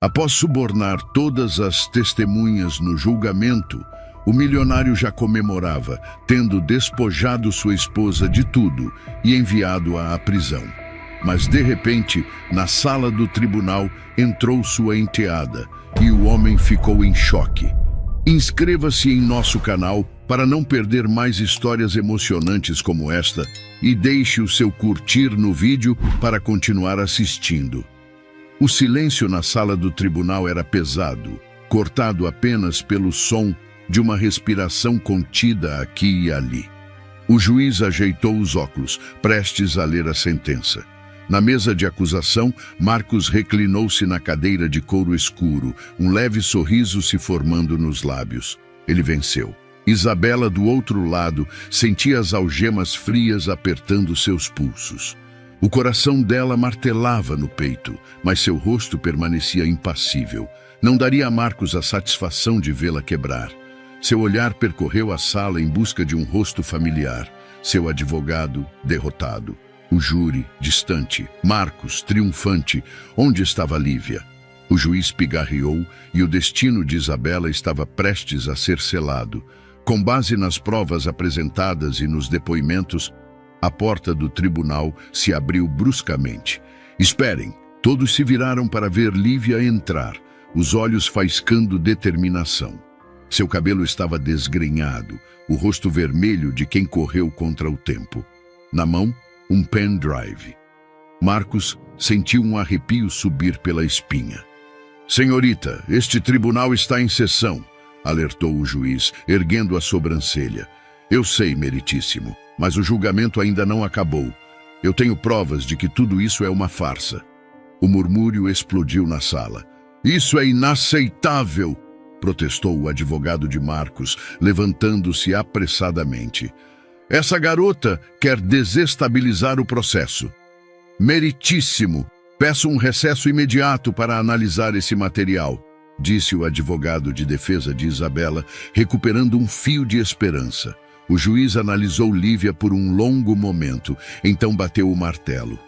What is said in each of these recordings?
Após subornar todas as testemunhas no julgamento, o milionário já comemorava, tendo despojado sua esposa de tudo e enviado-a à prisão. Mas, de repente, na sala do tribunal, entrou sua enteada e o homem ficou em choque. Inscreva-se em nosso canal para não perder mais histórias emocionantes como esta e deixe o seu curtir no vídeo para continuar assistindo. O silêncio na sala do tribunal era pesado, cortado apenas pelo som de uma respiração contida aqui e ali. O juiz ajeitou os óculos, prestes a ler a sentença. Na mesa de acusação, Marcos reclinou-se na cadeira de couro escuro, um leve sorriso se formando nos lábios. Ele venceu. Isabela, do outro lado, sentia as algemas frias apertando seus pulsos. O coração dela martelava no peito, mas seu rosto permanecia impassível. Não daria a Marcos a satisfação de vê-la quebrar. Seu olhar percorreu a sala em busca de um rosto familiar. Seu advogado, derrotado. O júri, distante. Marcos, triunfante. Onde estava Lívia? O juiz pigarreou e o destino de Isabela estava prestes a ser selado. Com base nas provas apresentadas e nos depoimentos, a porta do tribunal se abriu bruscamente. Esperem! Todos se viraram para ver Lívia entrar, os olhos faiscando determinação. Seu cabelo estava desgrenhado, o rosto vermelho de quem correu contra o tempo. Na mão, um pendrive. Marcos sentiu um arrepio subir pela espinha. Senhorita, este tribunal está em sessão, alertou o juiz, erguendo a sobrancelha. Eu sei, meritíssimo, mas o julgamento ainda não acabou. Eu tenho provas de que tudo isso é uma farsa. O murmúrio explodiu na sala. Isso é inaceitável, protestou o advogado de Marcos, levantando-se apressadamente. Essa garota quer desestabilizar o processo. Meritíssimo, peço um recesso imediato para analisar esse material, disse o advogado de defesa de Isabela, recuperando um fio de esperança. O juiz analisou Lívia por um longo momento, então bateu o martelo.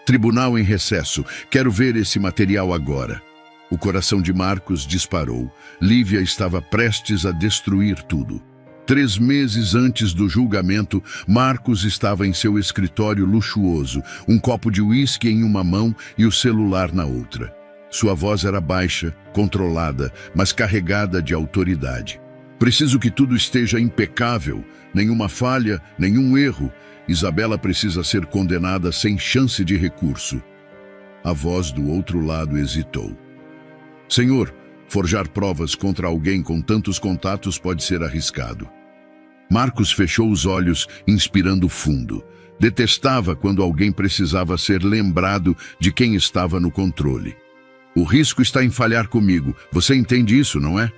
Tribunal em recesso, quero ver esse material agora. O coração de Marcos disparou. Lívia estava prestes a destruir tudo. 3 meses antes do julgamento, Marcos estava em seu escritório luxuoso, um copo de uísque em uma mão e o celular na outra. Sua voz era baixa, controlada, mas carregada de autoridade. Preciso que tudo esteja impecável, nenhuma falha, nenhum erro. Isabela precisa ser condenada sem chance de recurso. A voz do outro lado hesitou. Senhor, forjar provas contra alguém com tantos contatos pode ser arriscado. Marcos fechou os olhos, inspirando fundo. Detestava quando alguém precisava ser lembrado de quem estava no controle. O risco está em falhar comigo. Você entende isso, não é?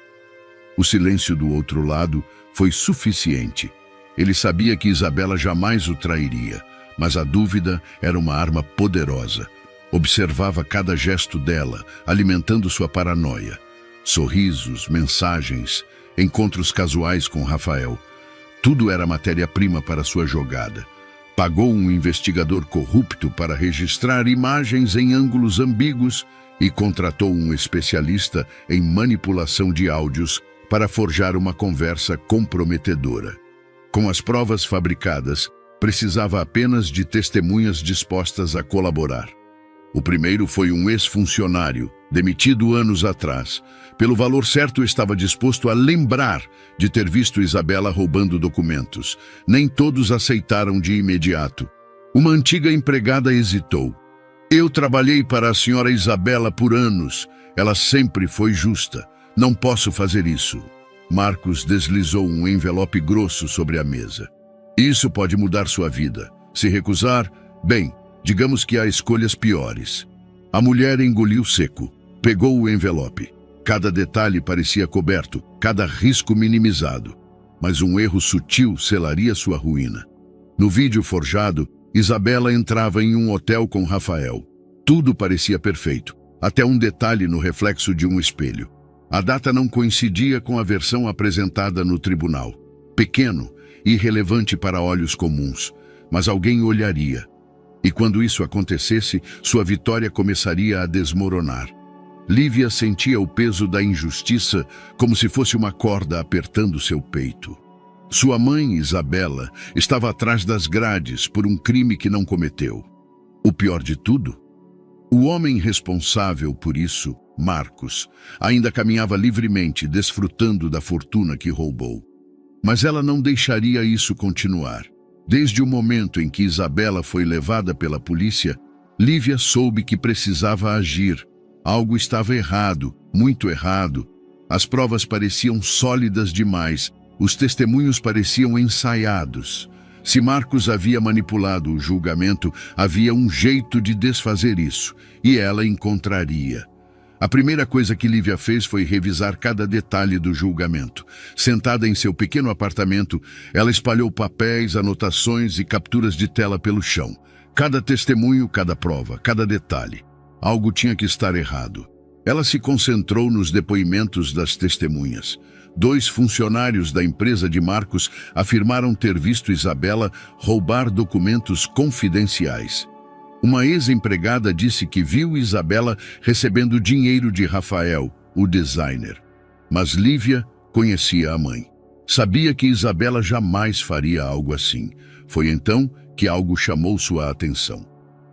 O silêncio do outro lado foi suficiente. Ele sabia que Isabela jamais o trairia, mas a dúvida era uma arma poderosa. Observava cada gesto dela, alimentando sua paranoia. Sorrisos, mensagens, encontros casuais com Rafael. Tudo era matéria-prima para sua jogada. Pagou um investigador corrupto para registrar imagens em ângulos ambíguos e contratou um especialista em manipulação de áudios para forjar uma conversa comprometedora. Com as provas fabricadas, precisava apenas de testemunhas dispostas a colaborar. O primeiro foi um ex-funcionário, demitido anos atrás. Pelo valor certo, estava disposto a lembrar de ter visto Isabela roubando documentos. Nem todos aceitaram de imediato. Uma antiga empregada hesitou. Eu trabalhei para a senhora Isabela por anos. Ela sempre foi justa. Não posso fazer isso. Marcos deslizou um envelope grosso sobre a mesa. Isso pode mudar sua vida. Se recusar, bem, digamos que há escolhas piores. A mulher engoliu seco. Pegou o envelope. Cada detalhe parecia coberto, cada risco minimizado. Mas um erro sutil selaria sua ruína. No vídeo forjado, Isabela entrava em um hotel com Rafael. Tudo parecia perfeito, até um detalhe no reflexo de um espelho. A data não coincidia com a versão apresentada no tribunal. Pequeno, irrelevante para olhos comuns, mas alguém olharia. E quando isso acontecesse, sua vitória começaria a desmoronar. Lívia sentia o peso da injustiça como se fosse uma corda apertando seu peito. Sua mãe, Isabela, estava atrás das grades por um crime que não cometeu. O pior de tudo, o homem responsável por isso, Marcos, ainda caminhava livremente, desfrutando da fortuna que roubou. Mas ela não deixaria isso continuar. Desde o momento em que Isabela foi levada pela polícia, Lívia soube que precisava agir. Algo estava errado, muito errado. As provas pareciam sólidas demais, os testemunhos pareciam ensaiados. Se Marcos havia manipulado o julgamento, havia um jeito de desfazer isso, e ela encontraria. A primeira coisa que Lívia fez foi revisar cada detalhe do julgamento. Sentada em seu pequeno apartamento, ela espalhou papéis, anotações e capturas de tela pelo chão. Cada testemunho, cada prova, cada detalhe. Algo tinha que estar errado. Ela se concentrou nos depoimentos das testemunhas. 2 funcionários da empresa de Marcos afirmaram ter visto Isabela roubar documentos confidenciais. Uma ex-empregada disse que viu Isabela recebendo dinheiro de Rafael, o designer. Mas Lívia conhecia a mãe. Sabia que Isabela jamais faria algo assim. Foi então que algo chamou sua atenção.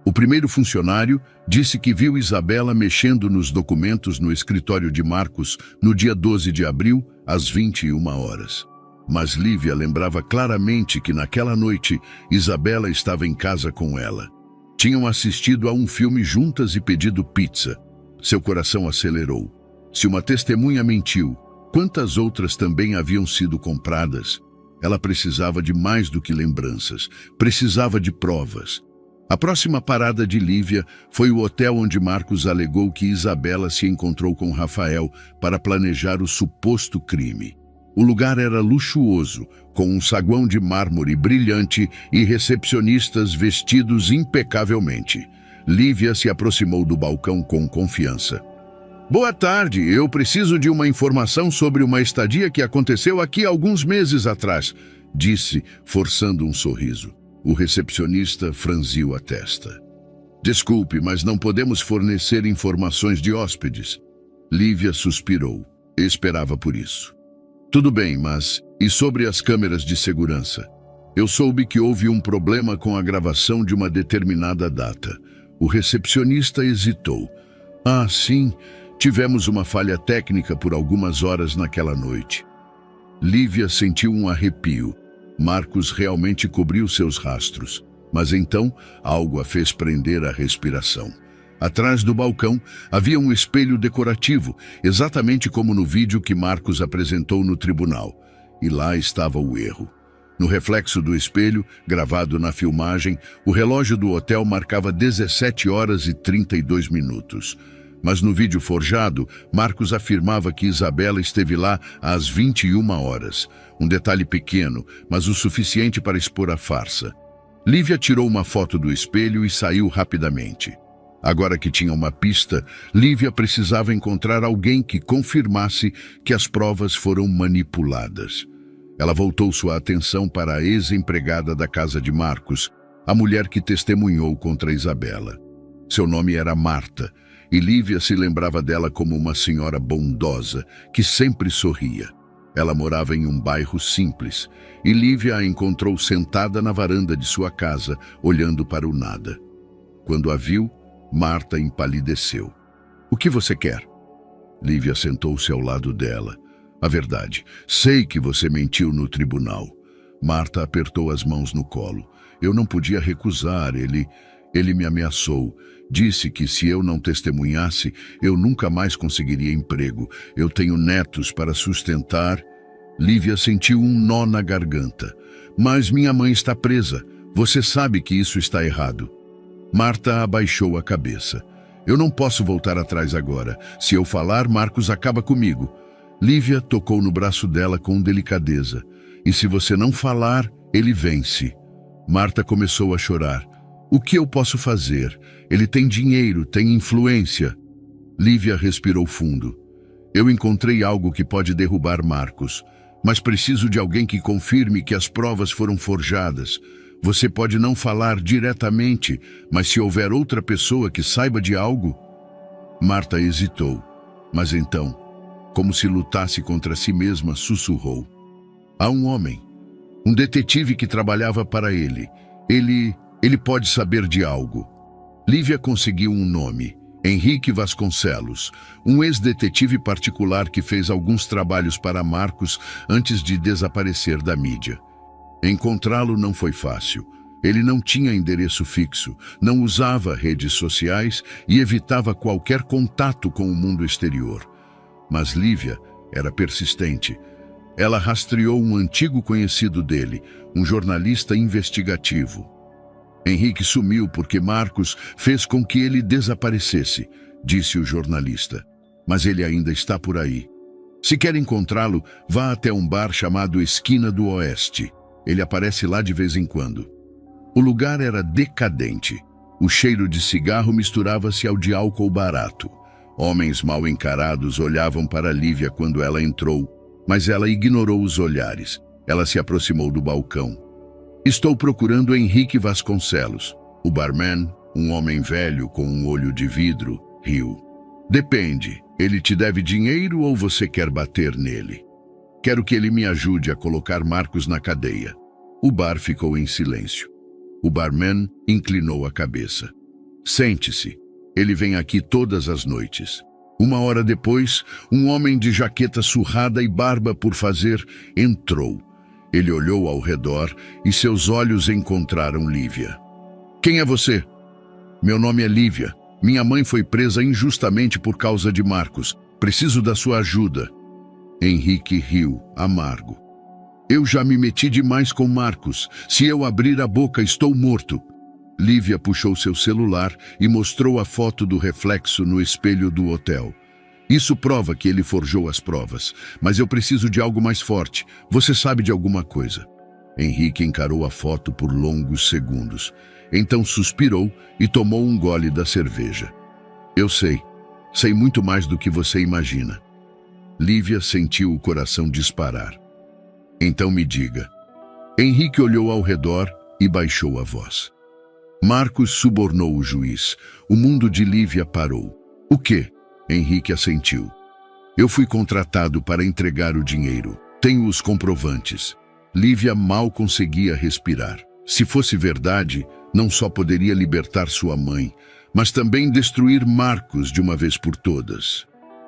O primeiro funcionário disse que viu Isabela mexendo nos documentos no escritório de Marcos no dia 12 de abril, às 21 horas. Mas Lívia lembrava claramente que naquela noite Isabela estava em casa com ela. Tinham assistido a um filme juntas e pedido pizza. Seu coração acelerou. Se uma testemunha mentiu, quantas outras também haviam sido compradas? Ela precisava de mais do que lembranças. Precisava de provas. A próxima parada de Lívia foi o hotel onde Marcos alegou que Isabela se encontrou com Rafael para planejar o suposto crime. O lugar era luxuoso, com um saguão de mármore brilhante e recepcionistas vestidos impecavelmente. Lívia se aproximou do balcão com confiança. Boa tarde, eu preciso de uma informação sobre uma estadia que aconteceu aqui alguns meses atrás, disse, forçando um sorriso. O recepcionista franziu a testa. Desculpe, mas não podemos fornecer informações de hóspedes. Lívia suspirou. Esperava por isso. Tudo bem, mas e sobre as câmeras de segurança? Eu soube que houve um problema com a gravação de uma determinada data. O recepcionista hesitou. Ah, sim, tivemos uma falha técnica por algumas horas naquela noite. Lívia sentiu um arrepio. Marcos realmente cobriu seus rastros, mas então algo a fez prender a respiração. Atrás do balcão havia um espelho decorativo, exatamente como no vídeo que Marcos apresentou no tribunal. E lá estava o erro. No reflexo do espelho, gravado na filmagem, o relógio do hotel marcava 17 horas e 32 minutos. Mas no vídeo forjado, Marcos afirmava que Isabela esteve lá às 21 horas. Um detalhe pequeno, mas o suficiente para expor a farsa. Lívia tirou uma foto do espelho e saiu rapidamente. Agora que tinha uma pista, Lívia precisava encontrar alguém que confirmasse que as provas foram manipuladas. Ela voltou sua atenção para a ex-empregada da casa de Marcos, a mulher que testemunhou contra Isabela. Seu nome era Marta, e Lívia se lembrava dela como uma senhora bondosa, que sempre sorria. Ela morava em um bairro simples, e Lívia a encontrou sentada na varanda de sua casa, olhando para o nada. Quando a viu, Marta empalideceu. O que você quer? Lívia sentou-se ao lado dela. A verdade, sei que você mentiu no tribunal. Marta apertou as mãos no colo. Eu não podia recusar, ele me ameaçou. Disse que se eu não testemunhasse, eu nunca mais conseguiria emprego. Eu tenho netos para sustentar. Lívia sentiu um nó na garganta. Mas minha mãe está presa. Você sabe que isso está errado. Marta abaixou a cabeça. Eu não posso voltar atrás agora. Se eu falar, Marcos acaba comigo. Lívia tocou no braço dela com delicadeza. E se você não falar, ele vence. Marta começou a chorar. O que eu posso fazer? Ele tem dinheiro, tem influência. Lívia respirou fundo. Eu encontrei algo que pode derrubar Marcos, mas preciso de alguém que confirme que as provas foram forjadas. Você pode não falar diretamente, mas se houver outra pessoa que saiba de algo... Marta hesitou, mas então, como se lutasse contra si mesma, sussurrou. Há um homem, um detetive que trabalhava para ele. Ele pode saber de algo. Lívia conseguiu um nome, Henrique Vasconcelos, um ex-detetive particular que fez alguns trabalhos para Marcos antes de desaparecer da mídia. Encontrá-lo não foi fácil. Ele não tinha endereço fixo, não usava redes sociais e evitava qualquer contato com o mundo exterior. Mas Lívia era persistente. Ela rastreou um antigo conhecido dele, um jornalista investigativo. Henrique sumiu porque Marcos fez com que ele desaparecesse, disse o jornalista. Mas ele ainda está por aí. Se quer encontrá-lo, vá até um bar chamado Esquina do Oeste. Ele aparece lá de vez em quando. O lugar era decadente. O cheiro de cigarro misturava-se ao de álcool barato. Homens mal encarados olhavam para Lívia quando ela entrou, mas ela ignorou os olhares. Ela se aproximou do balcão. Estou procurando Henrique Vasconcelos. O barman, um homem velho com um olho de vidro, riu. Depende, ele te deve dinheiro ou você quer bater nele? Quero que ele me ajude a colocar Marcos na cadeia. O bar ficou em silêncio. O barman inclinou a cabeça. Sente-se. Ele vem aqui todas as noites. 1 hora depois, um homem de jaqueta surrada e barba por fazer entrou. Ele olhou ao redor e seus olhos encontraram Lívia. Quem é você? Meu nome é Lívia. Minha mãe foi presa injustamente por causa de Marcos. Preciso da sua ajuda. Henrique riu, amargo. Eu já me meti demais com Marcos. Se eu abrir a boca, estou morto. Lívia puxou seu celular e mostrou a foto do reflexo no espelho do hotel. Isso prova que ele forjou as provas, mas eu preciso de algo mais forte. Você sabe de alguma coisa? Henrique encarou a foto por longos segundos. Então suspirou e tomou um gole da cerveja. Eu sei. Sei muito mais do que você imagina. Lívia sentiu o coração disparar. Então me diga. Henrique olhou ao redor e baixou a voz. Marcos subornou o juiz. O mundo de Lívia parou. O quê? Henrique assentiu. Eu fui contratado para entregar o dinheiro. Tenho os comprovantes. Lívia mal conseguia respirar. Se fosse verdade, não só poderia libertar sua mãe, mas também destruir Marcos de uma vez por todas.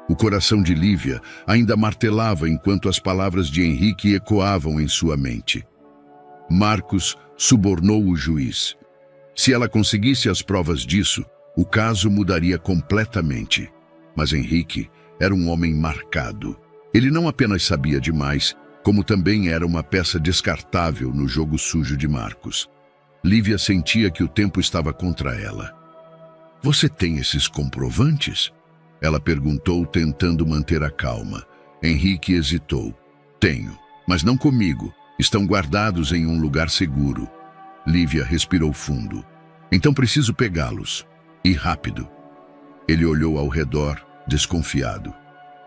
O coração de Lívia ainda martelava enquanto as palavras de Henrique ecoavam em sua mente. Marcos subornou o juiz. Se ela conseguisse as provas disso, o caso mudaria completamente. Mas Henrique era um homem marcado. Ele não apenas sabia demais, como também era uma peça descartável no jogo sujo de Marcos. Lívia sentia que o tempo estava contra ela. Você tem esses comprovantes? Ela perguntou, tentando manter a calma. Henrique hesitou. Tenho, mas não comigo. Estão guardados em um lugar seguro. Lívia respirou fundo. Então preciso pegá-los. E rápido. Ele olhou ao redor, desconfiado.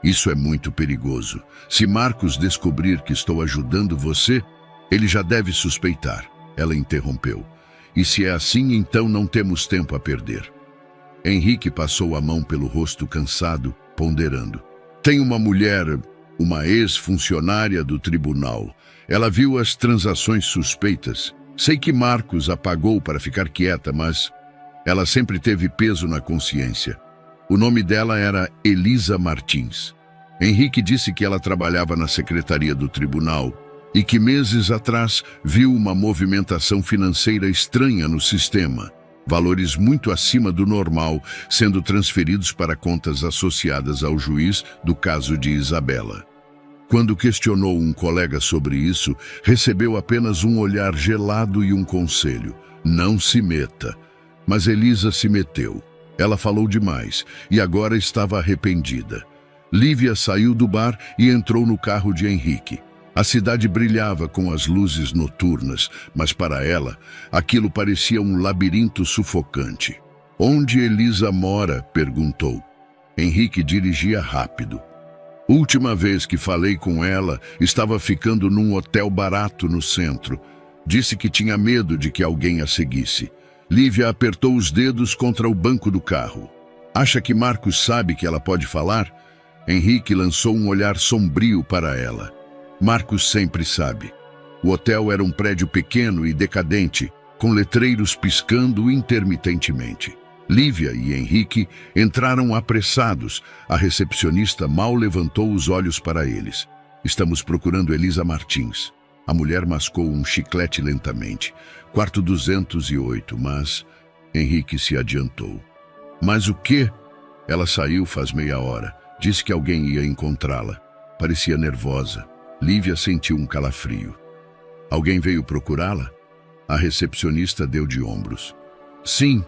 Isso é muito perigoso. Se Marcos descobrir que estou ajudando você, ele já deve suspeitar. Ela interrompeu. E se é assim, então não temos tempo a perder. Henrique passou a mão pelo rosto cansado, ponderando. Tem uma mulher, uma ex-funcionária do tribunal. Ela viu as transações suspeitas. Sei que Marcos a pagou para ficar quieta, mas ela sempre teve peso na consciência. O nome dela era Elisa Martins. Henrique disse que ela trabalhava na secretaria do tribunal e que meses atrás viu uma movimentação financeira estranha no sistema. Valores muito acima do normal sendo transferidos para contas associadas ao juiz do caso de Isabela. Quando questionou um colega sobre isso, recebeu apenas um olhar gelado e um conselho. Não se meta. Mas Elisa se meteu. Ela falou demais e agora estava arrependida. Lívia saiu do bar e entrou no carro de Henrique. A cidade brilhava com as luzes noturnas, mas para ela, aquilo parecia um labirinto sufocante. Onde Elisa mora? Perguntou. Henrique dirigia rápido. Última vez que falei com ela, estava ficando num hotel barato no centro. Disse que tinha medo de que alguém a seguisse. Lívia apertou os dedos contra o banco do carro. Acha que Marcos sabe que ela pode falar? Henrique lançou um olhar sombrio para ela. Marcos sempre sabe. O hotel era um prédio pequeno e decadente, com letreiros piscando intermitentemente. Lívia e Henrique entraram apressados. A recepcionista mal levantou os olhos para eles. Estamos procurando Elisa Martins. A mulher mascou um chiclete lentamente. Quarto 208, mas... Henrique se adiantou. Mas o quê? Ela saiu faz meia hora. Disse que alguém ia encontrá-la. Parecia nervosa. Lívia sentiu um calafrio. Alguém veio procurá-la? A recepcionista deu de ombros. Sim,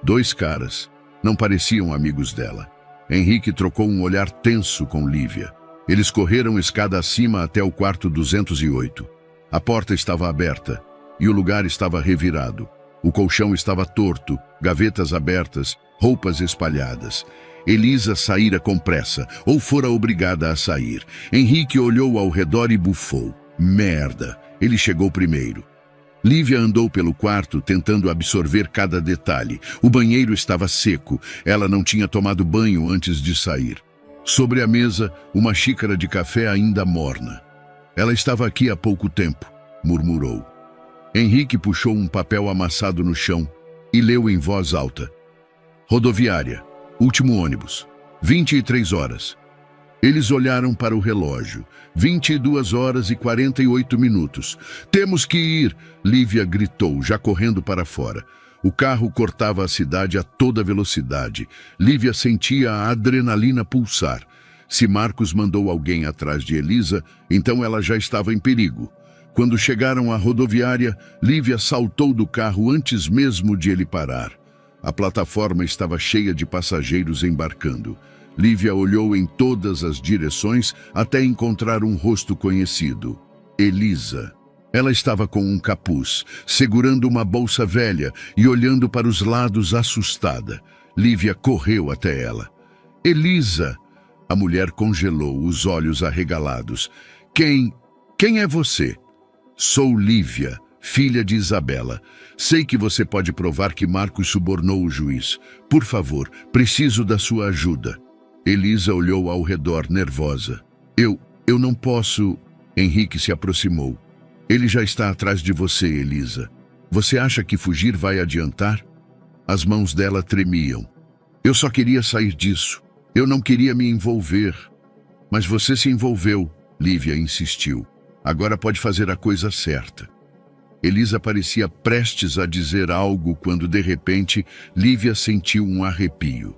2 caras. Não pareciam amigos dela. Henrique trocou um olhar tenso com Lívia. Eles correram escada acima até o quarto 208. A porta estava aberta e o lugar estava revirado. O colchão estava torto, gavetas abertas, roupas espalhadas. Elisa saíra com pressa, ou fora obrigada a sair. Henrique olhou ao redor e bufou. Merda! Ele chegou primeiro. Lívia andou pelo quarto, tentando absorver cada detalhe. O banheiro estava seco. Ela não tinha tomado banho antes de sair. Sobre a mesa, uma xícara de café ainda morna. Ela estava aqui há pouco tempo, murmurou. Henrique puxou um papel amassado no chão e leu em voz alta. Rodoviária. Último ônibus. 23 horas. Eles olharam para o relógio. 22 horas e 48 minutos. Temos que ir, Lívia gritou, já correndo para fora. O carro cortava a cidade a toda velocidade. Lívia sentia a adrenalina pulsar. Se Marcos mandou alguém atrás de Elisa, então ela já estava em perigo. Quando chegaram à rodoviária, Lívia saltou do carro antes mesmo de ele parar. A plataforma estava cheia de passageiros embarcando. Lívia olhou em todas as direções até encontrar um rosto conhecido. Elisa. Ela estava com um capuz, segurando uma bolsa velha e olhando para os lados assustada. Lívia correu até ela. Elisa! A mulher congelou, os olhos arregalados. Quem é você? Sou Lívia, filha de Isabela. Sei que você pode provar que Marcos subornou o juiz. Por favor, preciso da sua ajuda. Elisa olhou ao redor, nervosa. Eu não posso... Henrique se aproximou. Ele já está atrás de você, Elisa. Você acha que fugir vai adiantar? As mãos dela tremiam. Eu só queria sair disso. Eu não queria me envolver. Mas você se envolveu, Lívia insistiu. Agora pode fazer a coisa certa. Elisa parecia prestes a dizer algo quando, de repente, Lívia sentiu um arrepio.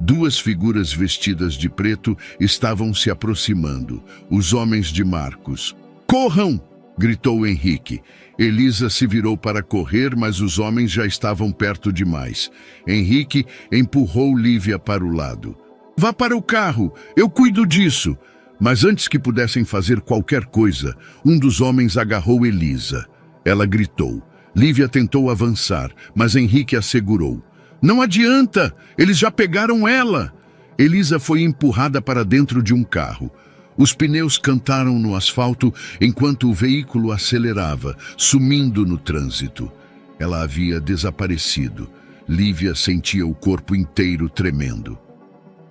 2 figuras vestidas de preto estavam se aproximando, os homens de Marcos. Corram! Gritou Henrique. Elisa se virou para correr, mas os homens já estavam perto demais. Henrique empurrou Lívia para o lado. Vá para o carro, eu cuido disso. Mas antes que pudessem fazer qualquer coisa, um dos homens agarrou Elisa. Ela gritou. Lívia tentou avançar, mas Henrique a segurou. Não adianta, eles já pegaram ela. Elisa foi empurrada para dentro de um carro. Os pneus cantaram no asfalto enquanto o veículo acelerava, sumindo no trânsito. Ela havia desaparecido. Lívia sentia o corpo inteiro tremendo.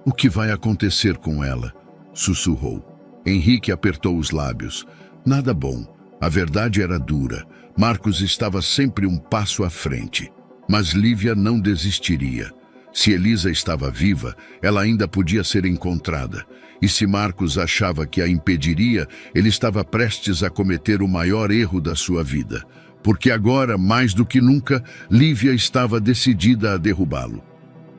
O que vai acontecer com ela? Sussurrou. Henrique apertou os lábios. Nada bom. A verdade era dura. Marcos estava sempre um passo à frente. Mas Lívia não desistiria. Se Elisa estava viva, ela ainda podia ser encontrada. E se Marcos achava que a impediria, ele estava prestes a cometer o maior erro da sua vida. Porque agora, mais do que nunca, Lívia estava decidida a derrubá-lo.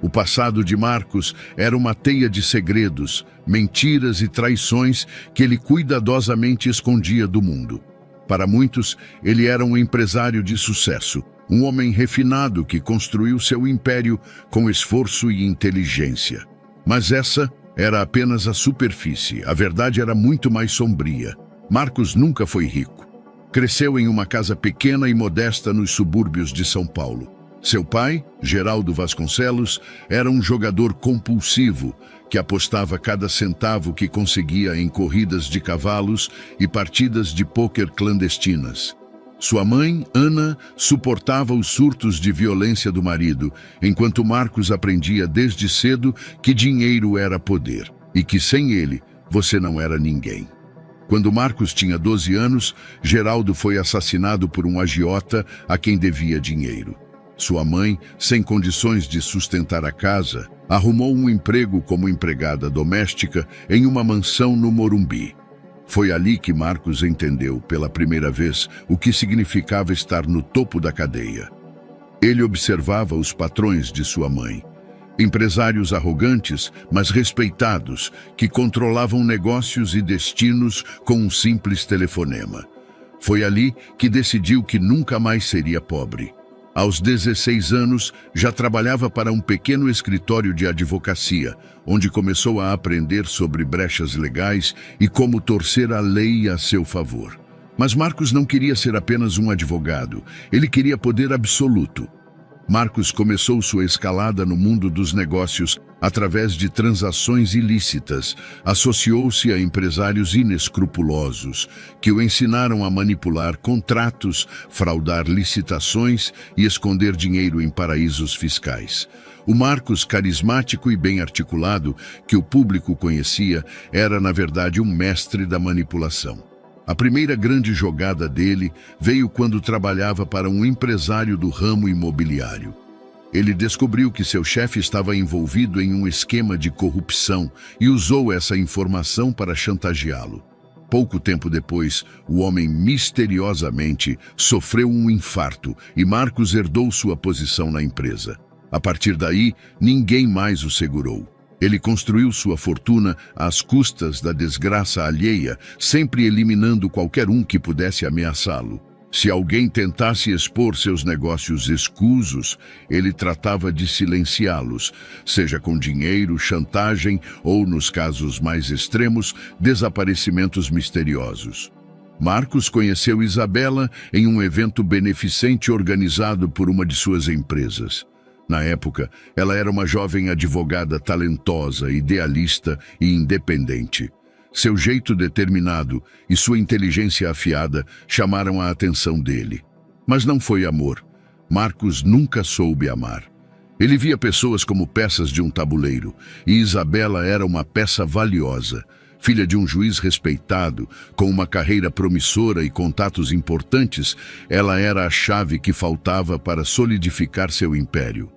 O passado de Marcos era uma teia de segredos, mentiras e traições que ele cuidadosamente escondia do mundo. Para muitos, ele era um empresário de sucesso, um homem refinado que construiu seu império com esforço e inteligência. Mas essa era apenas a superfície. A verdade era muito mais sombria. Marcos nunca foi rico. Cresceu em uma casa pequena e modesta nos subúrbios de São Paulo. Seu pai, Geraldo Vasconcelos, era um jogador compulsivo que apostava cada centavo que conseguia em corridas de cavalos e partidas de pôquer clandestinas. Sua mãe, Ana, suportava os surtos de violência do marido, enquanto Marcos aprendia desde cedo que dinheiro era poder e que sem ele você não era ninguém. Quando Marcos tinha 12 anos, Geraldo foi assassinado por um agiota a quem devia dinheiro. Sua mãe, sem condições de sustentar a casa, arrumou um emprego como empregada doméstica em uma mansão no Morumbi. Foi ali que Marcos entendeu, pela primeira vez, o que significava estar no topo da cadeia. Ele observava os patrões de sua mãe. Empresários arrogantes, mas respeitados, que controlavam negócios e destinos com um simples telefonema. Foi ali que decidiu que nunca mais seria pobre. Aos 16 anos, já trabalhava para um pequeno escritório de advocacia, onde começou a aprender sobre brechas legais e como torcer a lei a seu favor. Mas Marcos não queria ser apenas um advogado, ele queria poder absoluto. Marcos começou sua escalada no mundo dos negócios através de transações ilícitas, associou-se a empresários inescrupulosos, que o ensinaram a manipular contratos, fraudar licitações e esconder dinheiro em paraísos fiscais. O Marcos, carismático e bem articulado, que o público conhecia, era, na verdade, um mestre da manipulação. A primeira grande jogada dele veio quando trabalhava para um empresário do ramo imobiliário. Ele descobriu que seu chefe estava envolvido em um esquema de corrupção e usou essa informação para chantageá-lo. Pouco tempo depois, o homem misteriosamente sofreu um infarto e Marcos herdou sua posição na empresa. A partir daí, ninguém mais o segurou. Ele construiu sua fortuna às custas da desgraça alheia, sempre eliminando qualquer um que pudesse ameaçá-lo. Se alguém tentasse expor seus negócios escusos, ele tratava de silenciá-los, seja com dinheiro, chantagem ou, nos casos mais extremos, desaparecimentos misteriosos. Marcos conheceu Isabela em um evento beneficente organizado por uma de suas empresas. Na época, ela era uma jovem advogada talentosa, idealista e independente. Seu jeito determinado e sua inteligência afiada chamaram a atenção dele. Mas não foi amor. Marcos nunca soube amar. Ele via pessoas como peças de um tabuleiro, e Isabela era uma peça valiosa. Filha de um juiz respeitado, com uma carreira promissora e contatos importantes, ela era a chave que faltava para solidificar seu império.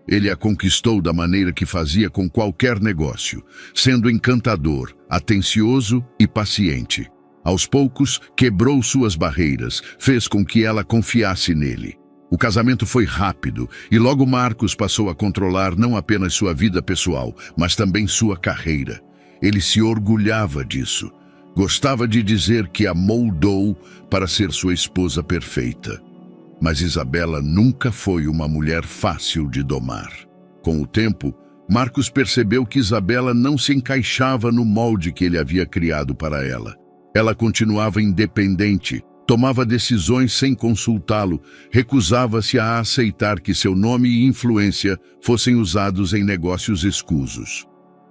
Ele a conquistou da maneira que fazia com qualquer negócio, sendo encantador, atencioso e paciente. Aos poucos, quebrou suas barreiras, fez com que ela confiasse nele. O casamento foi rápido e logo Marcos passou a controlar não apenas sua vida pessoal, mas também sua carreira. Ele se orgulhava disso. Gostava de dizer que a moldou para ser sua esposa perfeita. Mas Isabela nunca foi uma mulher fácil de domar. Com o tempo, Marcos percebeu que Isabela não se encaixava no molde que ele havia criado para ela. Ela continuava independente, tomava decisões sem consultá-lo, recusava-se a aceitar que seu nome e influência fossem usados em negócios escusos.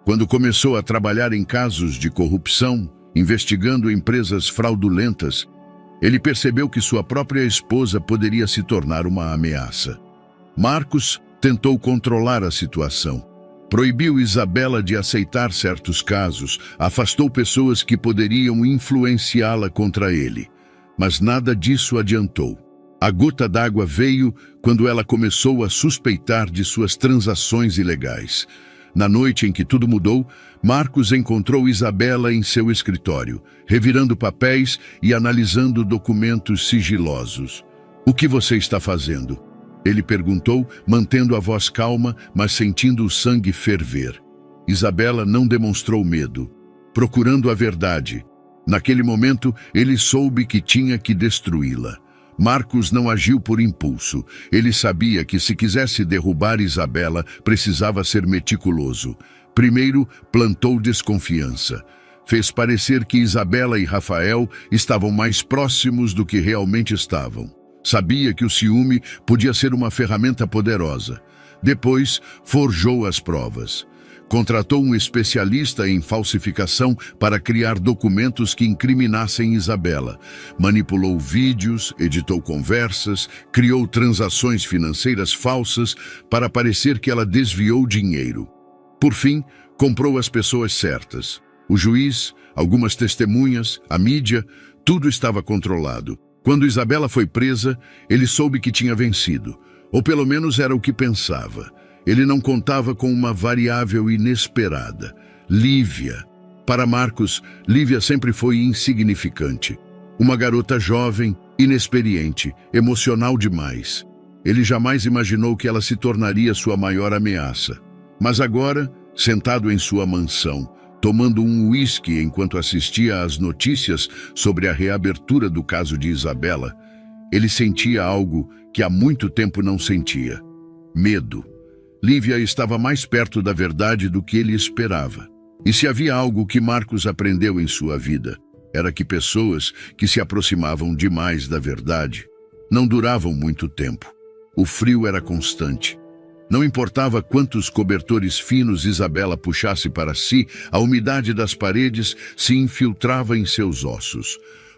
Quando começou a trabalhar em casos de corrupção, investigando empresas fraudulentas, ele percebeu que sua própria esposa poderia se tornar uma ameaça. Marcos tentou controlar a situação. Proibiu Isabela de aceitar certos casos, afastou pessoas que poderiam influenciá-la contra ele. Mas nada disso adiantou. A gota d'água veio quando ela começou a suspeitar de suas transações ilegais. Na noite em que tudo mudou, Marcos encontrou Isabela em seu escritório, revirando papéis e analisando documentos sigilosos. "O que você está fazendo?" ele perguntou, mantendo a voz calma, mas sentindo o sangue ferver. Isabela não demonstrou medo, procurando a verdade. Naquele momento, ele soube que tinha que destruí-la. Marcos não agiu por impulso. Ele sabia que se quisesse derrubar Isabela, precisava ser meticuloso. Primeiro, plantou desconfiança. Fez parecer que Isabela e Rafael estavam mais próximos do que realmente estavam. Sabia que o ciúme podia ser uma ferramenta poderosa. Depois, forjou as provas. Contratou um especialista em falsificação para criar documentos que incriminassem Isabela. Manipulou vídeos, editou conversas, criou transações financeiras falsas para parecer que ela desviou dinheiro. Por fim, comprou as pessoas certas. O juiz, algumas testemunhas, a mídia, tudo estava controlado. Quando Isabela foi presa, ele soube que tinha vencido, ou pelo menos era o que pensava. Ele não contava com uma variável inesperada: Lívia. Para Marcos, Lívia sempre foi insignificante. Uma garota jovem, inexperiente, emocional demais. Ele jamais imaginou que ela se tornaria sua maior ameaça. Mas agora, sentado em sua mansão, tomando um uísque enquanto assistia às notícias sobre a reabertura do caso de Isabela, ele sentia algo que há muito tempo não sentia: medo. Lívia estava mais perto da verdade do que ele esperava. E se havia algo que Marcos aprendeu em sua vida, era que pessoas que se aproximavam demais da verdade não duravam muito tempo. O frio era constante. Não importava quantos cobertores finos Isabela puxasse para si, a umidade das paredes se infiltrava em seus ossos,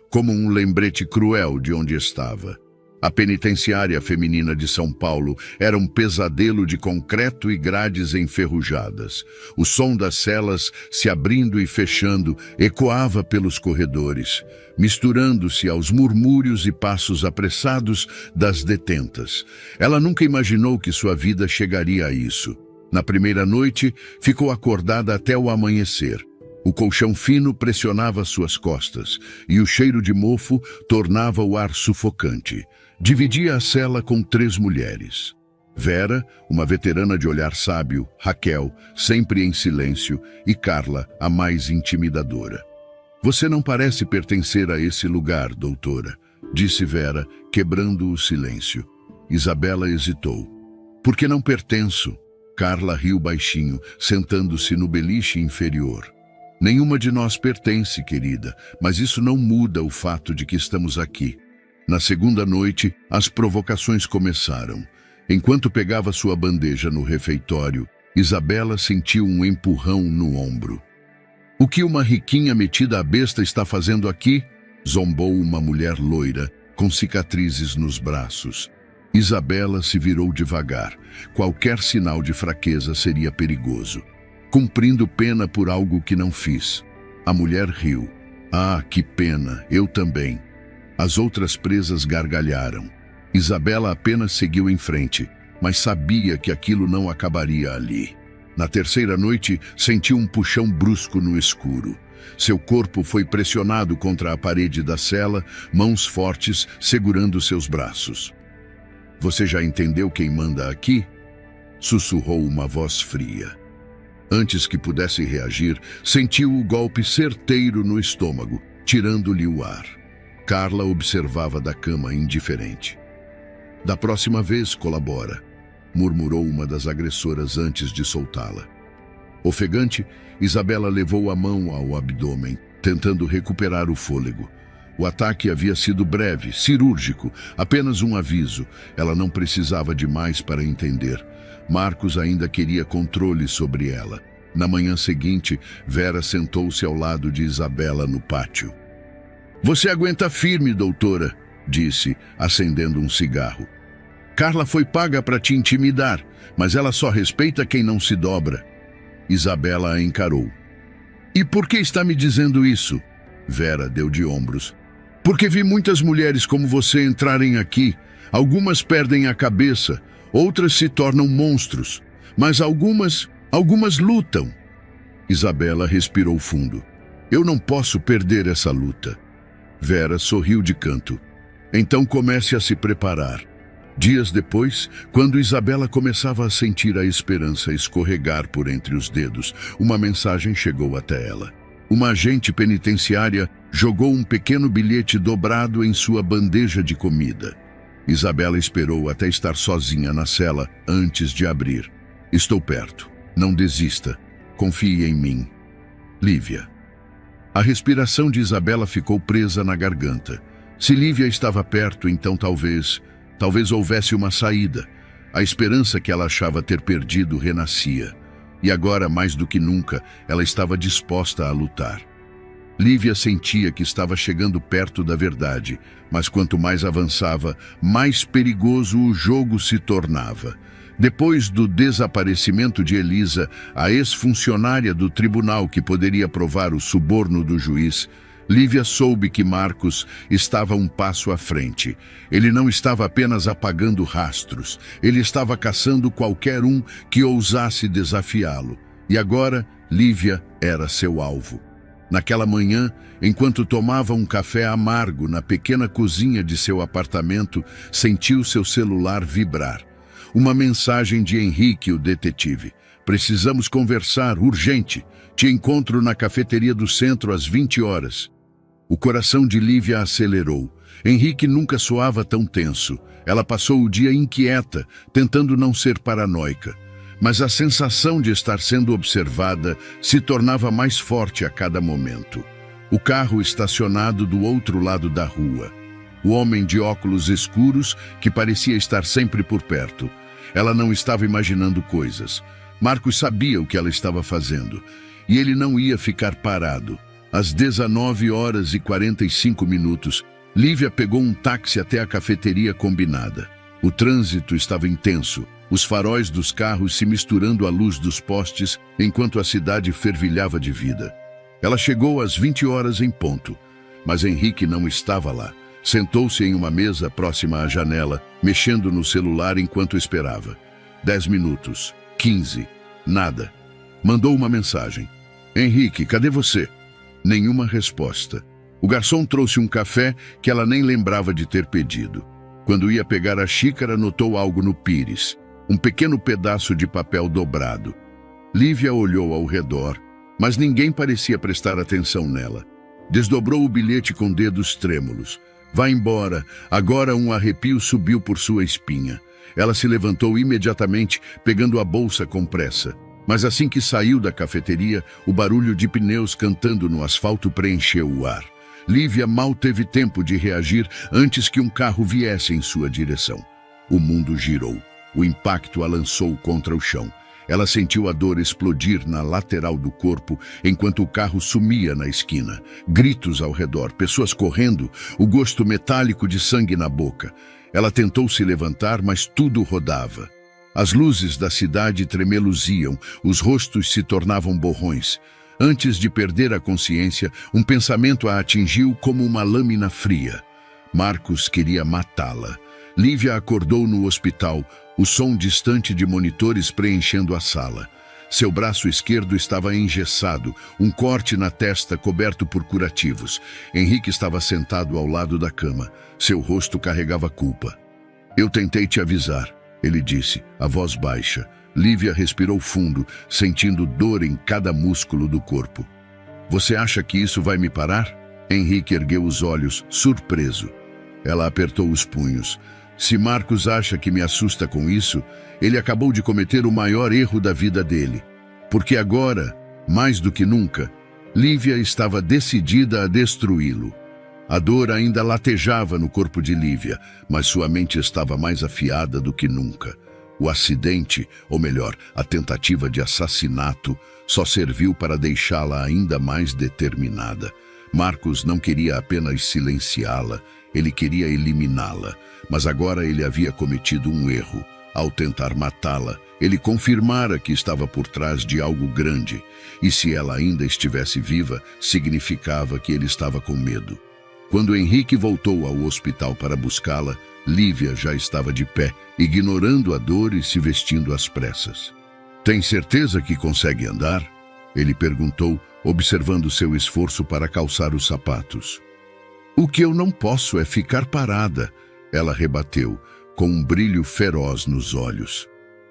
como um lembrete cruel de onde estava. A penitenciária feminina de São Paulo era um pesadelo de concreto e grades enferrujadas. O som das celas se abrindo e fechando ecoava pelos corredores, misturando-se aos murmúrios e passos apressados das detentas. Ela nunca imaginou que sua vida chegaria a isso. Na primeira noite, ficou acordada até o amanhecer. O colchão fino pressionava suas costas e o cheiro de mofo tornava o ar sufocante. Dividia a cela com 3 mulheres. Vera, uma veterana de olhar sábio, Raquel, sempre em silêncio, e Carla, a mais intimidadora. "Você não parece pertencer a esse lugar, doutora", disse Vera, quebrando o silêncio. Isabela hesitou. "Por que não pertenço?" Carla riu baixinho, sentando-se no beliche inferior. "Nenhuma de nós pertence, querida, mas isso não muda o fato de que estamos aqui." Na segunda noite, as provocações começaram. Enquanto pegava sua bandeja no refeitório, Isabela sentiu um empurrão no ombro. "O que uma riquinha metida à besta está fazendo aqui?" zombou uma mulher loira, com cicatrizes nos braços. Isabela se virou devagar. Qualquer sinal de fraqueza seria perigoso. "Cumprindo pena por algo que não fiz." A mulher riu. "Ah, que pena, eu também." As outras presas gargalharam. Isabela apenas seguiu em frente, mas sabia que aquilo não acabaria ali. Na terceira noite, sentiu um puxão brusco no escuro. Seu corpo foi pressionado contra a parede da cela, mãos fortes segurando seus braços. "Você já entendeu quem manda aqui?" sussurrou uma voz fria. Antes que pudesse reagir, sentiu o golpe certeiro no estômago, tirando-lhe o ar. Carla observava da cama indiferente. "Da próxima vez, colabora", murmurou uma das agressoras antes de soltá-la. Ofegante, Isabela levou a mão ao abdômen, tentando recuperar o fôlego. O ataque havia sido breve, cirúrgico, apenas um aviso. Ela não precisava de mais para entender. Marcos ainda queria controle sobre ela. Na manhã seguinte, Vera sentou-se ao lado de Isabela no pátio. "Você aguenta firme, doutora", disse, acendendo um cigarro. "Carla foi paga para te intimidar, mas ela só respeita quem não se dobra." Isabela a encarou. "E por que está me dizendo isso?" Vera deu de ombros. "Porque vi muitas mulheres como você entrarem aqui. Algumas perdem a cabeça, outras se tornam monstros, mas algumas lutam." Isabela respirou fundo. "Eu não posso perder essa luta." Vera sorriu de canto. "Então comece a se preparar." Dias depois, quando Isabela começava a sentir a esperança escorregar por entre os dedos, uma mensagem chegou até ela. Uma agente penitenciária jogou um pequeno bilhete dobrado em sua bandeja de comida. Isabela esperou até estar sozinha na cela antes de abrir. "Estou perto. Não desista. Confie em mim. Lívia." A respiração de Isabela ficou presa na garganta. Se Lívia estava perto, então talvez houvesse uma saída. A esperança que ela achava ter perdido renascia. E agora, mais do que nunca, ela estava disposta a lutar. Lívia sentia que estava chegando perto da verdade, mas quanto mais avançava, mais perigoso o jogo se tornava. Depois do desaparecimento de Elisa, a ex-funcionária do tribunal que poderia provar o suborno do juiz, Lívia soube que Marcos estava um passo à frente. Ele não estava apenas apagando rastros, ele estava caçando qualquer um que ousasse desafiá-lo. E agora, Lívia era seu alvo. Naquela manhã, enquanto tomava um café amargo na pequena cozinha de seu apartamento, sentiu seu celular vibrar. Uma mensagem de Henrique, o detetive. Precisamos conversar, urgente. Te encontro na cafeteria do centro às 20 horas. O coração de Lívia acelerou. Henrique nunca soava tão tenso. Ela passou o dia inquieta, tentando não ser paranoica. Mas a sensação de estar sendo observada se tornava mais forte a cada momento. O carro estacionado do outro lado da rua. O homem de óculos escuros que parecia estar sempre por perto. Ela não estava imaginando coisas. Marcos sabia o que ela estava fazendo. E ele não ia ficar parado. Às 19h45, Lívia pegou um táxi até a cafeteria combinada. O trânsito estava intenso, os faróis dos carros se misturando à luz dos postes enquanto a cidade fervilhava de vida. Ela chegou às 20 horas em ponto, mas Henrique não estava lá. Sentou-se em uma mesa próxima à janela, mexendo no celular enquanto esperava. 10 minutos, 15, nada. Mandou uma mensagem. Henrique, cadê você? Nenhuma resposta. O garçom trouxe um café que ela nem lembrava de ter pedido. Quando ia pegar a xícara, notou algo no pires. Um pequeno pedaço de papel dobrado. Lívia olhou ao redor, mas ninguém parecia prestar atenção nela. Desdobrou o bilhete com dedos trêmulos. Vá embora. Agora um arrepio subiu por sua espinha. Ela se levantou imediatamente, pegando a bolsa com pressa. Mas assim que saiu da cafeteria, o barulho de pneus cantando no asfalto preencheu o ar. Lívia mal teve tempo de reagir antes que um carro viesse em sua direção. O mundo girou. O impacto a lançou contra o chão. Ela sentiu a dor explodir na lateral do corpo enquanto o carro sumia na esquina. Gritos ao redor, pessoas correndo, o gosto metálico de sangue na boca. Ela tentou se levantar, mas tudo rodava. As luzes da cidade tremeluziam, os rostos se tornavam borrões. Antes de perder a consciência, um pensamento a atingiu como uma lâmina fria. Marcos queria matá-la. Lívia acordou no hospital, o som distante de monitores preenchendo a sala. Seu braço esquerdo estava engessado, um corte na testa coberto por curativos. Henrique estava sentado ao lado da cama. Seu rosto carregava culpa. Eu tentei te avisar, ele disse, a voz baixa. Lívia respirou fundo, sentindo dor em cada músculo do corpo. Você acha que isso vai me parar? Henrique ergueu os olhos, surpreso. Ela apertou os punhos. Se Marcos acha que me assusta com isso, ele acabou de cometer o maior erro da vida dele. Porque agora, mais do que nunca, Lívia estava decidida a destruí-lo. A dor ainda latejava no corpo de Lívia, mas sua mente estava mais afiada do que nunca. O acidente, ou melhor, a tentativa de assassinato, só serviu para deixá-la ainda mais determinada. Marcos não queria apenas silenciá-la, ele queria eliminá-la. Mas agora ele havia cometido um erro. Ao tentar matá-la, ele confirmara que estava por trás de algo grande. E se ela ainda estivesse viva, significava que ele estava com medo. Quando Henrique voltou ao hospital para buscá-la, Lívia já estava de pé, ignorando a dor e se vestindo às pressas. Tem certeza que consegue andar? Ele perguntou, observando seu esforço para calçar os sapatos. O que eu não posso é ficar parada, ela rebateu, com um brilho feroz nos olhos.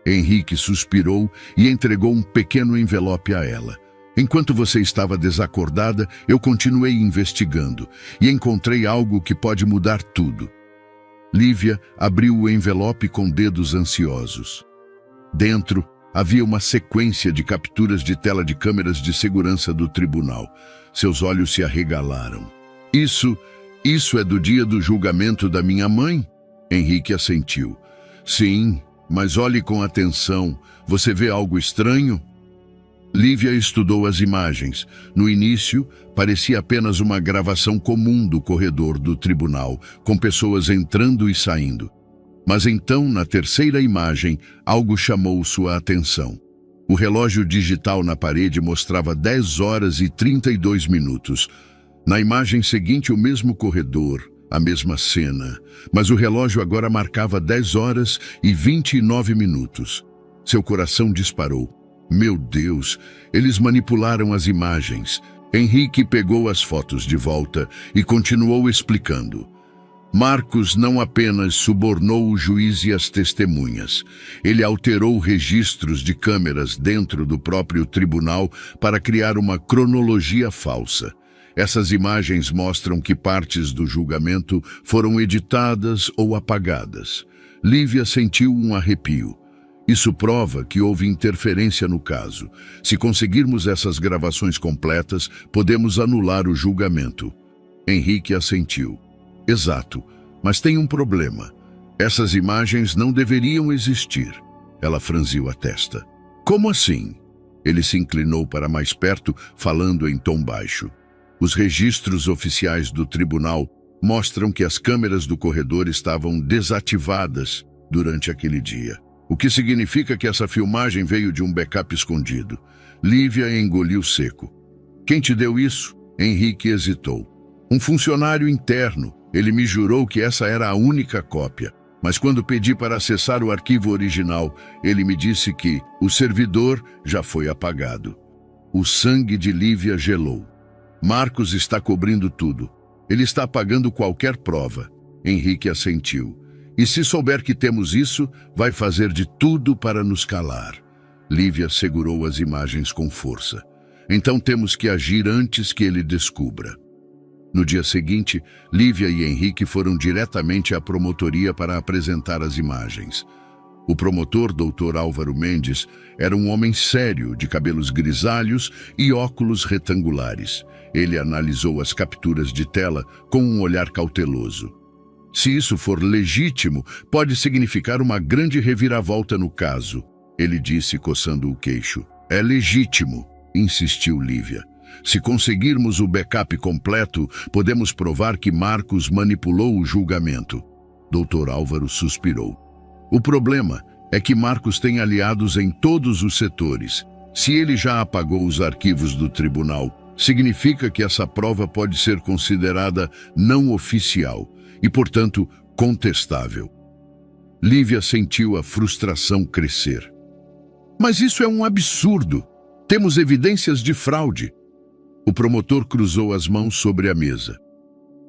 Henrique suspirou e entregou um pequeno envelope a ela. Enquanto você estava desacordada, eu continuei investigando e encontrei algo que pode mudar tudo. Lívia abriu o envelope com dedos ansiosos. Dentro, havia uma sequência de capturas de tela de câmeras de segurança do tribunal. Seus olhos se arregalaram. Isso é do dia do julgamento da minha mãe? Henrique assentiu. Sim, mas olhe com atenção. Você vê algo estranho? Lívia estudou as imagens. No início, parecia apenas uma gravação comum do corredor do tribunal, com pessoas entrando e saindo. Mas então, na terceira imagem, algo chamou sua atenção. O relógio digital na parede mostrava 10 horas e 32 minutos. Na imagem seguinte, o mesmo corredor, a mesma cena, mas o relógio agora marcava 10 horas e 29 minutos. Seu coração disparou. Meu Deus, eles manipularam as imagens. Henrique pegou as fotos de volta e continuou explicando. Marcos não apenas subornou o juiz e as testemunhas. Ele alterou registros de câmeras dentro do próprio tribunal para criar uma cronologia falsa. Essas imagens mostram que partes do julgamento foram editadas ou apagadas. Lívia sentiu um arrepio. Isso prova que houve interferência no caso. Se conseguirmos essas gravações completas, podemos anular o julgamento. Henrique assentiu. Exato, mas tem um problema. Essas imagens não deveriam existir. Ela franziu a testa. Como assim? Ele se inclinou para mais perto, falando em tom baixo. Os registros oficiais do tribunal mostram que as câmeras do corredor estavam desativadas durante aquele dia. O que significa que essa filmagem veio de um backup escondido. Lívia engoliu seco. Quem te deu isso? Henrique hesitou. Um funcionário interno. Ele me jurou que essa era a única cópia. Mas quando pedi para acessar o arquivo original, ele me disse que o servidor já foi apagado. O sangue de Lívia gelou. Marcos está cobrindo tudo. Ele está apagando qualquer prova. Henrique assentiu. E se souber que temos isso, vai fazer de tudo para nos calar. Lívia segurou as imagens com força. Então temos que agir antes que ele descubra. No dia seguinte, Lívia e Henrique foram diretamente à promotoria para apresentar as imagens. O promotor, Dr. Álvaro Mendes, era um homem sério, de cabelos grisalhos e óculos retangulares. Ele analisou as capturas de tela com um olhar cauteloso. Se isso for legítimo, pode significar uma grande reviravolta no caso, ele disse, coçando o queixo. É legítimo, insistiu Lívia. Se conseguirmos o backup completo, podemos provar que Marcos manipulou o julgamento. Dr. Álvaro suspirou. O problema é que Marcos tem aliados em todos os setores. Se ele já apagou os arquivos do tribunal, significa que essa prova pode ser considerada não oficial e, portanto, contestável. Lívia sentiu a frustração crescer. Mas isso é um absurdo. Temos evidências de fraude. O promotor cruzou as mãos sobre a mesa.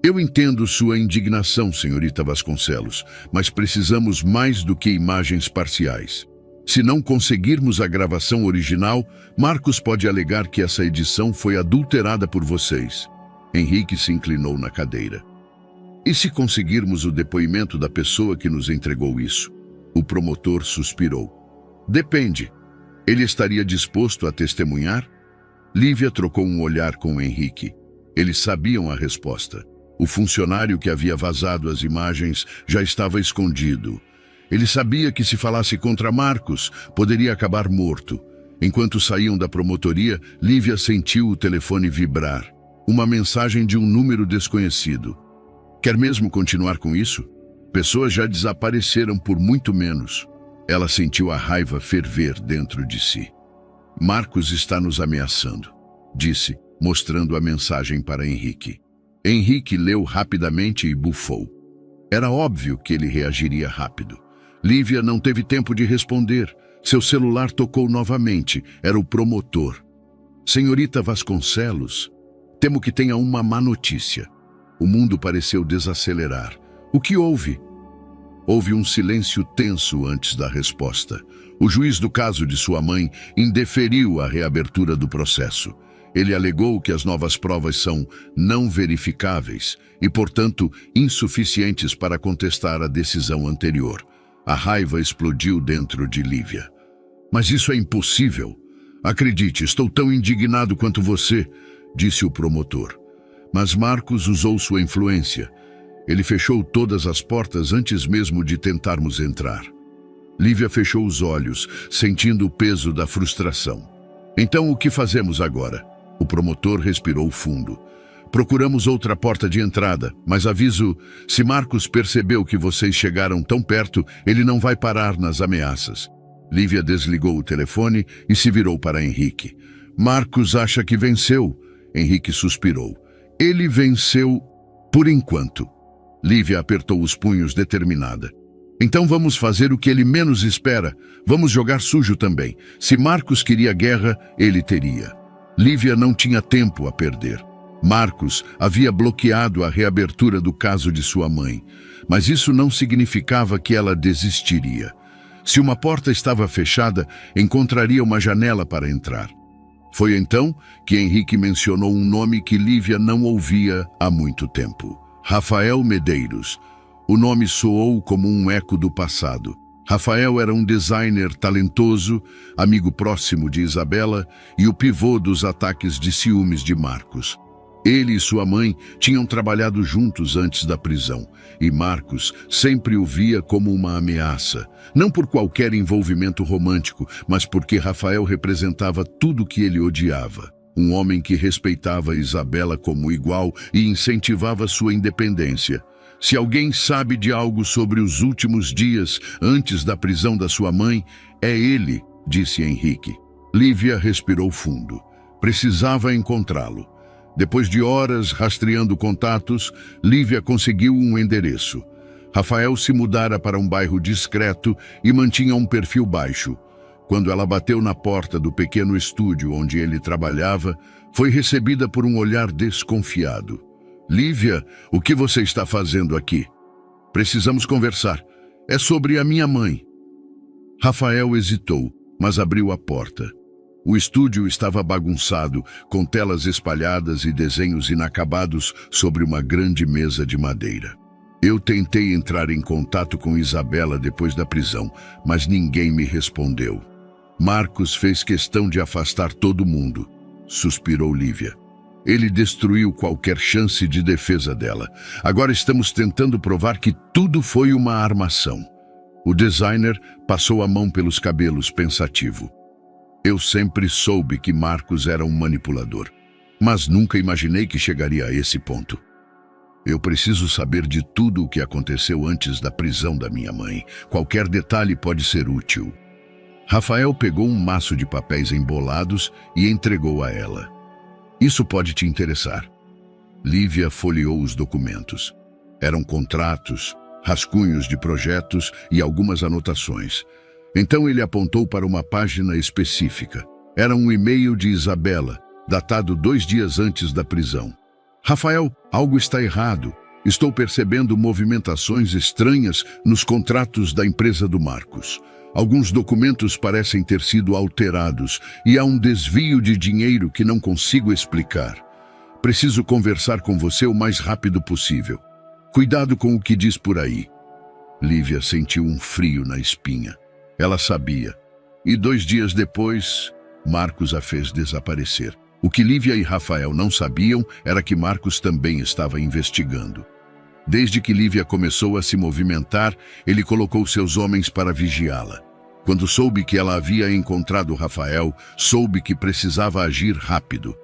Eu entendo sua indignação, senhorita Vasconcelos, mas precisamos mais do que imagens parciais. Se não conseguirmos a gravação original, Marcos pode alegar que essa edição foi adulterada por vocês. Henrique se inclinou na cadeira. E se conseguirmos o depoimento da pessoa que nos entregou isso? O promotor suspirou. Depende. Ele estaria disposto a testemunhar? Lívia trocou um olhar com Henrique. Eles sabiam a resposta. O funcionário que havia vazado as imagens já estava escondido. Ele sabia que se falasse contra Marcos, poderia acabar morto. Enquanto saíam da promotoria, Lívia sentiu o telefone vibrar. Uma mensagem de um número desconhecido. Quer mesmo continuar com isso? Pessoas já desapareceram por muito menos. Ela sentiu a raiva ferver dentro de si. Marcos está nos ameaçando, disse, mostrando a mensagem para Henrique. Henrique leu rapidamente e bufou. Era óbvio que ele reagiria rápido. Lívia não teve tempo de responder. Seu celular tocou novamente. Era o promotor. Senhorita Vasconcelos, temo que tenha uma má notícia. O mundo pareceu desacelerar. O que houve? Houve um silêncio tenso antes da resposta. O juiz do caso de sua mãe indeferiu a reabertura do processo. Ele alegou que as novas provas são não verificáveis e, portanto, insuficientes para contestar a decisão anterior. A raiva explodiu dentro de Lívia. Mas isso é impossível. Acredite, estou tão indignado quanto você, disse o promotor. Mas Marcos usou sua influência. Ele fechou todas as portas antes mesmo de tentarmos entrar. Lívia fechou os olhos, sentindo o peso da frustração. Então, o que fazemos agora? O promotor respirou fundo. Procuramos outra porta de entrada, mas aviso, se Marcos percebeu que vocês chegaram tão perto, ele não vai parar nas ameaças. Lívia desligou o telefone e se virou para Henrique. Marcos acha que venceu. Henrique suspirou. Ele venceu por enquanto. Lívia apertou os punhos determinada. Então vamos fazer o que ele menos espera. Vamos jogar sujo também. Se Marcos queria guerra, ele teria. Lívia não tinha tempo a perder. Marcos havia bloqueado a reabertura do caso de sua mãe, mas isso não significava que ela desistiria. Se uma porta estava fechada, encontraria uma janela para entrar. Foi então que Henrique mencionou um nome que Lívia não ouvia há muito tempo. Rafael Medeiros. O nome soou como um eco do passado. Rafael era um designer talentoso, amigo próximo de Isabela e o pivô dos ataques de ciúmes de Marcos. Ele e sua mãe tinham trabalhado juntos antes da prisão, e Marcos sempre o via como uma ameaça, não por qualquer envolvimento romântico, mas porque Rafael representava tudo que ele odiava. Um homem que respeitava Isabela como igual e incentivava sua independência. Se alguém sabe de algo sobre os últimos dias antes da prisão da sua mãe, é ele, disse Henrique. Lívia respirou fundo. Precisava encontrá-lo. Depois de horas rastreando contatos, Lívia conseguiu um endereço. Rafael se mudara para um bairro discreto e mantinha um perfil baixo. Quando ela bateu na porta do pequeno estúdio onde ele trabalhava, foi recebida por um olhar desconfiado. Lívia, o que você está fazendo aqui? Precisamos conversar. É sobre a minha mãe. Rafael hesitou, mas abriu a porta. O estúdio estava bagunçado, com telas espalhadas e desenhos inacabados sobre uma grande mesa de madeira. Eu tentei entrar em contato com Isabela depois da prisão, mas ninguém me respondeu. Marcos fez questão de afastar todo mundo, suspirou Lívia. Ele destruiu qualquer chance de defesa dela. Agora estamos tentando provar que tudo foi uma armação. O designer passou a mão pelos cabelos, pensativo. Eu sempre soube que Marcos era um manipulador, mas nunca imaginei que chegaria a esse ponto. Eu preciso saber de tudo o que aconteceu antes da prisão da minha mãe. Qualquer detalhe pode ser útil. Rafael pegou um maço de papéis embolados e entregou a ela. Isso pode te interessar. Lívia folheou os documentos. Eram contratos, rascunhos de projetos e algumas anotações. Então ele apontou para uma página específica. Era um e-mail de Isabela, datado 2 dias antes da prisão. Rafael, algo está errado. Estou percebendo movimentações estranhas nos contratos da empresa do Marcos. Alguns documentos parecem ter sido alterados e há um desvio de dinheiro que não consigo explicar. Preciso conversar com você o mais rápido possível. Cuidado com o que diz por aí. Lívia sentiu um frio na espinha. Ela sabia. E 2 dias depois, Marcos a fez desaparecer. O que Lívia e Rafael não sabiam era que Marcos também estava investigando. Desde que Lívia começou a se movimentar, ele colocou seus homens para vigiá-la. Quando soube que ela havia encontrado Rafael, soube que precisava agir rápido.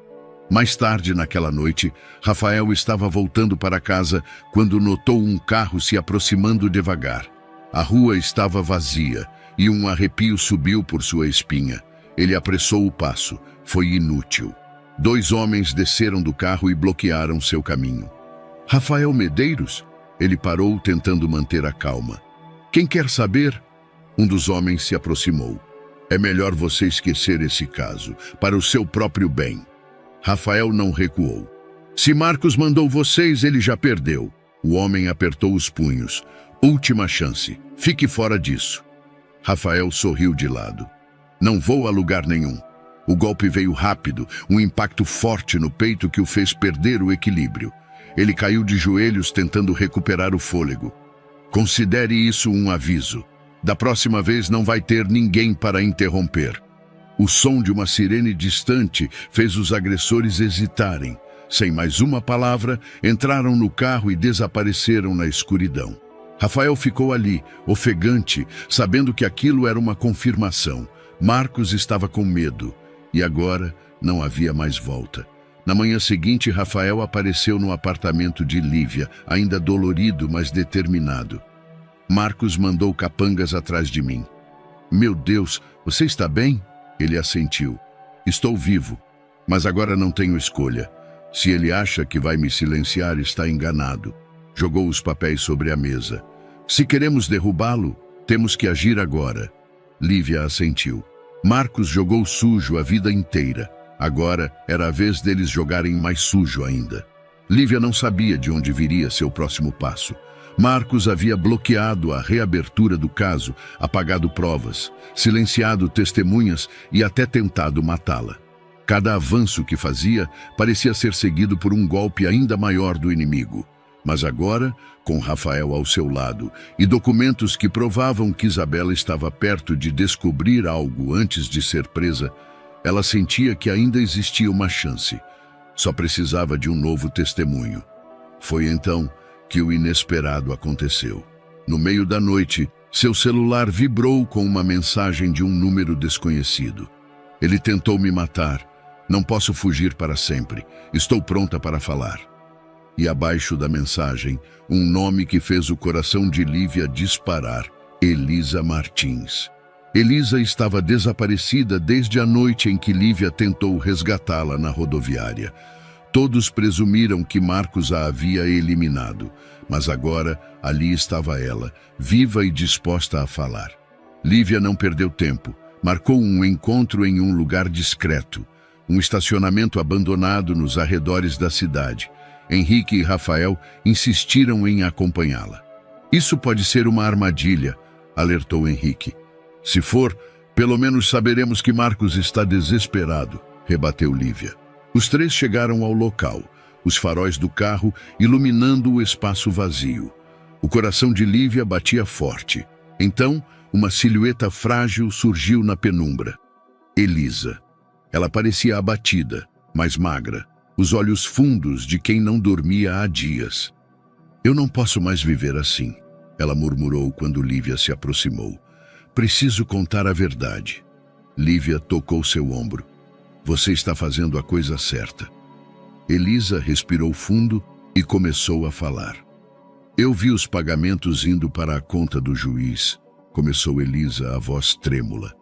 Mais tarde naquela noite, Rafael estava voltando para casa quando notou um carro se aproximando devagar. A rua estava vazia e um arrepio subiu por sua espinha. Ele apressou o passo. Foi inútil. 2 homens desceram do carro e bloquearam seu caminho. Rafael Medeiros? Ele parou, tentando manter a calma. Quem quer saber? Um dos homens se aproximou. É melhor você esquecer esse caso, para o seu próprio bem. Rafael não recuou. Se Marcos mandou vocês, ele já perdeu. O homem apertou os punhos. Última chance. Fique fora disso. Rafael sorriu de lado. Não vou a lugar nenhum. O golpe veio rápido, um impacto forte no peito que o fez perder o equilíbrio. Ele caiu de joelhos tentando recuperar o fôlego. Considere isso um aviso. Da próxima vez não vai ter ninguém para interromper. O som de uma sirene distante fez os agressores hesitarem. Sem mais uma palavra, entraram no carro e desapareceram na escuridão. Rafael ficou ali, ofegante, sabendo que aquilo era uma confirmação. Marcos estava com medo. E agora não havia mais volta. Na manhã seguinte, Rafael apareceu no apartamento de Lívia, ainda dolorido, mas determinado. Marcos mandou capangas atrás de mim. Meu Deus, você está bem? Ele assentiu. Estou vivo, mas agora não tenho escolha. Se ele acha que vai me silenciar, está enganado. Jogou os papéis sobre a mesa. Se queremos derrubá-lo, temos que agir agora. Lívia assentiu. Marcos jogou sujo a vida inteira. Agora era a vez deles jogarem mais sujo ainda. Lívia não sabia de onde viria seu próximo passo. Marcos havia bloqueado a reabertura do caso, apagado provas, silenciado testemunhas e até tentado matá-la. Cada avanço que fazia parecia ser seguido por um golpe ainda maior do inimigo. Mas agora, com Rafael ao seu lado e documentos que provavam que Isabela estava perto de descobrir algo antes de ser presa, ela sentia que ainda existia uma chance. Só precisava de um novo testemunho. Foi então que o inesperado aconteceu. No meio da noite, seu celular vibrou com uma mensagem de um número desconhecido. Ele tentou me matar. Não posso fugir para sempre. Estou pronta para falar. E abaixo da mensagem, um nome que fez o coração de Lívia disparar: Elisa Martins. Elisa estava desaparecida desde a noite em que Lívia tentou resgatá-la na rodoviária. Todos presumiram que Marcos a havia eliminado, mas agora ali estava ela, viva e disposta a falar. Lívia não perdeu tempo. Marcou um encontro em um lugar discreto, um estacionamento abandonado nos arredores da cidade. Henrique e Rafael insistiram em acompanhá-la. Isso pode ser uma armadilha, alertou Henrique. Se for, pelo menos saberemos que Marcos está desesperado, rebateu Lívia. Os três chegaram ao local, os faróis do carro iluminando o espaço vazio. O coração de Lívia batia forte. Então, uma silhueta frágil surgiu na penumbra. Elisa. Ela parecia abatida, mas magra, os olhos fundos de quem não dormia há dias. Eu não posso mais viver assim, ela murmurou quando Lívia se aproximou. Preciso contar a verdade. Lívia tocou seu ombro. Você está fazendo a coisa certa. Elisa respirou fundo e começou a falar. Eu vi os pagamentos indo para a conta do juiz, começou Elisa, a voz trêmula.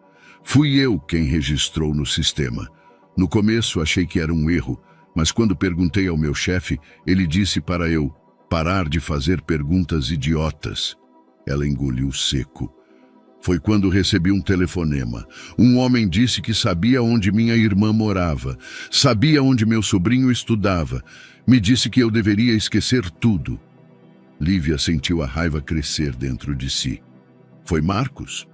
Fui eu quem registrou no sistema. No começo achei que era um erro, mas quando perguntei ao meu chefe, ele disse para eu parar de fazer perguntas idiotas. Ela engoliu seco. Foi quando recebi um telefonema. Um homem disse que sabia onde minha irmã morava, sabia onde meu sobrinho estudava. Me disse que eu deveria esquecer tudo. Lívia sentiu a raiva crescer dentro de si. Foi Marcos?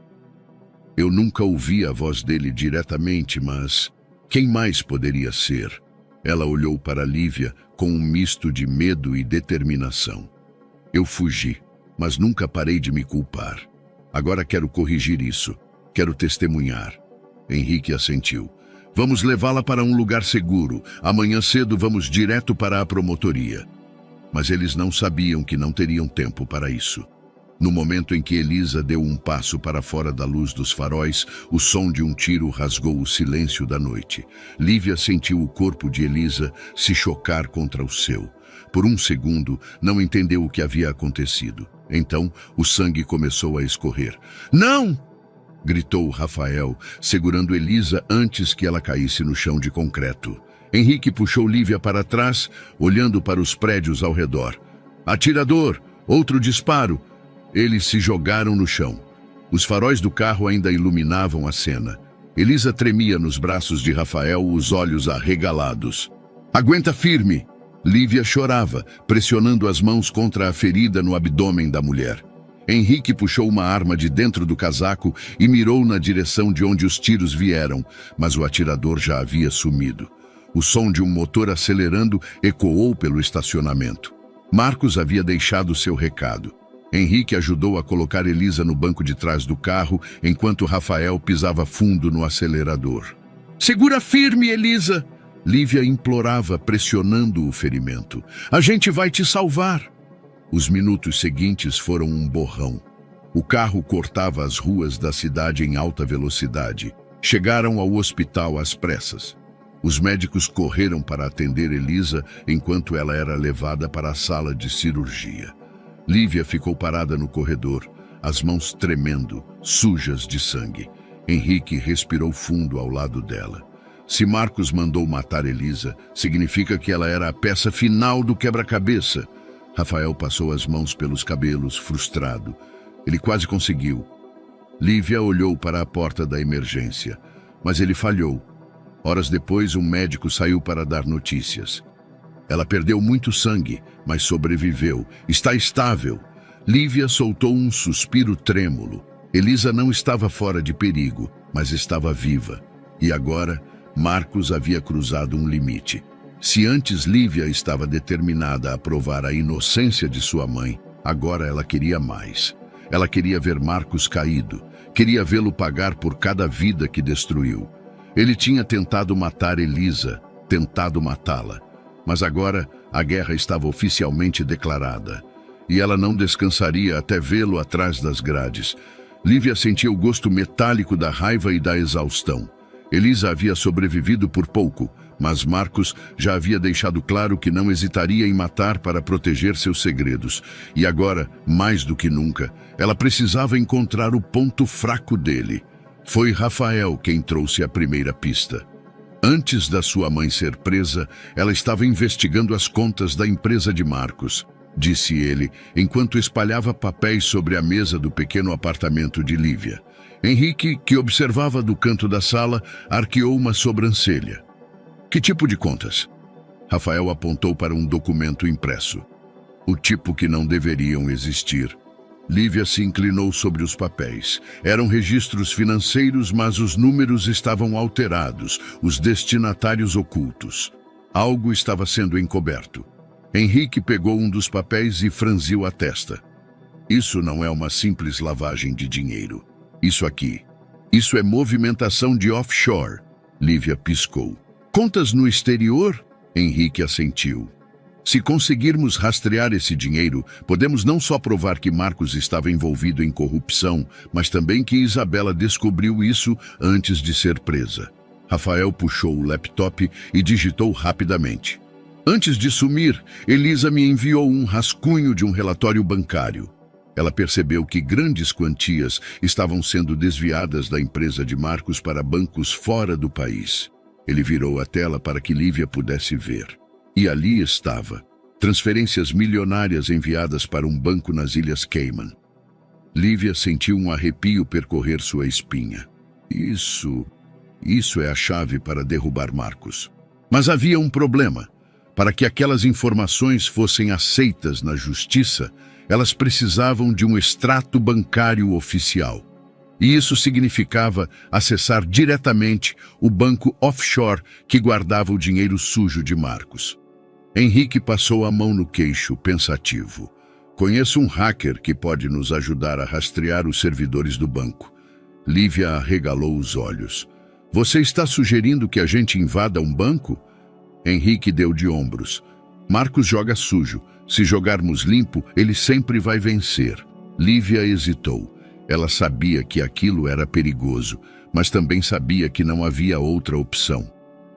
Eu nunca ouvi a voz dele diretamente, mas quem mais poderia ser? Ela olhou para Lívia com um misto de medo e determinação. Eu fugi, mas nunca parei de me culpar. Agora quero corrigir isso. Quero testemunhar. Henrique assentiu. Vamos levá-la para um lugar seguro. Amanhã cedo vamos direto para a promotoria. Mas eles não sabiam que não teriam tempo para isso. No momento em que Elisa deu um passo para fora da luz dos faróis, o som de um tiro rasgou o silêncio da noite. Lívia sentiu o corpo de Elisa se chocar contra o seu. Por um segundo, não entendeu o que havia acontecido. Então, o sangue começou a escorrer. Não! Gritou Rafael, segurando Elisa antes que ela caísse no chão de concreto. Henrique puxou Lívia para trás, olhando para os prédios ao redor. Atirador! Outro disparo! Eles se jogaram no chão. Os faróis do carro ainda iluminavam a cena. Elisa tremia nos braços de Rafael, os olhos arregalados. Aguenta firme! Lívia chorava, pressionando as mãos contra a ferida no abdômen da mulher. Henrique puxou uma arma de dentro do casaco e mirou na direção de onde os tiros vieram, mas o atirador já havia sumido. O som de um motor acelerando ecoou pelo estacionamento. Marcos havia deixado seu recado. Henrique ajudou a colocar Elisa no banco de trás do carro, enquanto Rafael pisava fundo no acelerador. Segura firme, Elisa! Lívia implorava, pressionando o ferimento. A gente vai te salvar! Os minutos seguintes foram um borrão. O carro cortava as ruas da cidade em alta velocidade. Chegaram ao hospital às pressas. Os médicos correram para atender Elisa enquanto ela era levada para a sala de cirurgia. Lívia ficou parada no corredor, as mãos tremendo, sujas de sangue. Henrique respirou fundo ao lado dela. Se Marcos mandou matar Elisa, significa que ela era a peça final do quebra-cabeça. Rafael passou as mãos pelos cabelos, frustrado. Ele quase conseguiu. Lívia olhou para a porta da emergência, mas ele falhou. Horas depois, um médico saiu para dar notícias. Ela perdeu muito sangue, mas sobreviveu. Está estável. Lívia soltou um suspiro trêmulo. Elisa não estava fora de perigo, mas estava viva. E agora, Marcos havia cruzado um limite. Se antes Lívia estava determinada a provar a inocência de sua mãe, agora ela queria mais. Ela queria ver Marcos caído, queria vê-lo pagar por cada vida que destruiu. Ele tinha tentado matar Elisa, tentado matá-la. Mas agora a guerra estava oficialmente declarada. E ela não descansaria até vê-lo atrás das grades. Lívia sentia o gosto metálico da raiva e da exaustão. Elisa havia sobrevivido por pouco, mas Marcos já havia deixado claro que não hesitaria em matar para proteger seus segredos. E agora, mais do que nunca, ela precisava encontrar o ponto fraco dele. Foi Rafael quem trouxe a primeira pista. Antes da sua mãe ser presa, ela estava investigando as contas da empresa de Marcos, disse ele, enquanto espalhava papéis sobre a mesa do pequeno apartamento de Lívia. Henrique, que observava do canto da sala, arqueou uma sobrancelha. Que tipo de contas? Rafael apontou para um documento impresso. O tipo que não deveriam existir. Lívia se inclinou sobre os papéis. Eram registros financeiros, mas os números estavam alterados, os destinatários ocultos. Algo estava sendo encoberto. Henrique pegou um dos papéis e franziu a testa. Isso não é uma simples lavagem de dinheiro. Isso é movimentação de offshore. Lívia piscou. Contas no exterior? Henrique assentiu. Se conseguirmos rastrear esse dinheiro, podemos não só provar que Marcos estava envolvido em corrupção, mas também que Isabela descobriu isso antes de ser presa. Rafael puxou o laptop e digitou rapidamente. Antes de sumir, Elisa me enviou um rascunho de um relatório bancário. Ela percebeu que grandes quantias estavam sendo desviadas da empresa de Marcos para bancos fora do país. Ele virou a tela para que Lívia pudesse ver. E ali estava, transferências milionárias enviadas para um banco nas Ilhas Cayman. Lívia sentiu um arrepio percorrer sua espinha. Isso é a chave para derrubar Marcos. Mas havia um problema. Para que aquelas informações fossem aceitas na justiça, elas precisavam de um extrato bancário oficial. E isso significava acessar diretamente o banco offshore que guardava o dinheiro sujo de Marcos. Henrique passou a mão no queixo, pensativo. Conheço um hacker que pode nos ajudar a rastrear os servidores do banco. Lívia arregalou os olhos. Você está sugerindo que a gente invada um banco? Henrique deu de ombros. Marcos joga sujo. Se jogarmos limpo, ele sempre vai vencer. Lívia hesitou. Ela sabia que aquilo era perigoso, mas também sabia que não havia outra opção.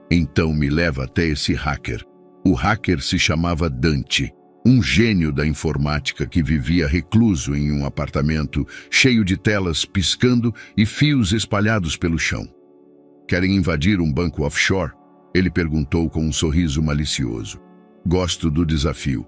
Então me leva até esse hacker. O hacker se chamava Dante, um gênio da informática que vivia recluso em um apartamento cheio de telas piscando e fios espalhados pelo chão. Querem invadir um banco offshore? Ele perguntou com um sorriso malicioso. Gosto do desafio.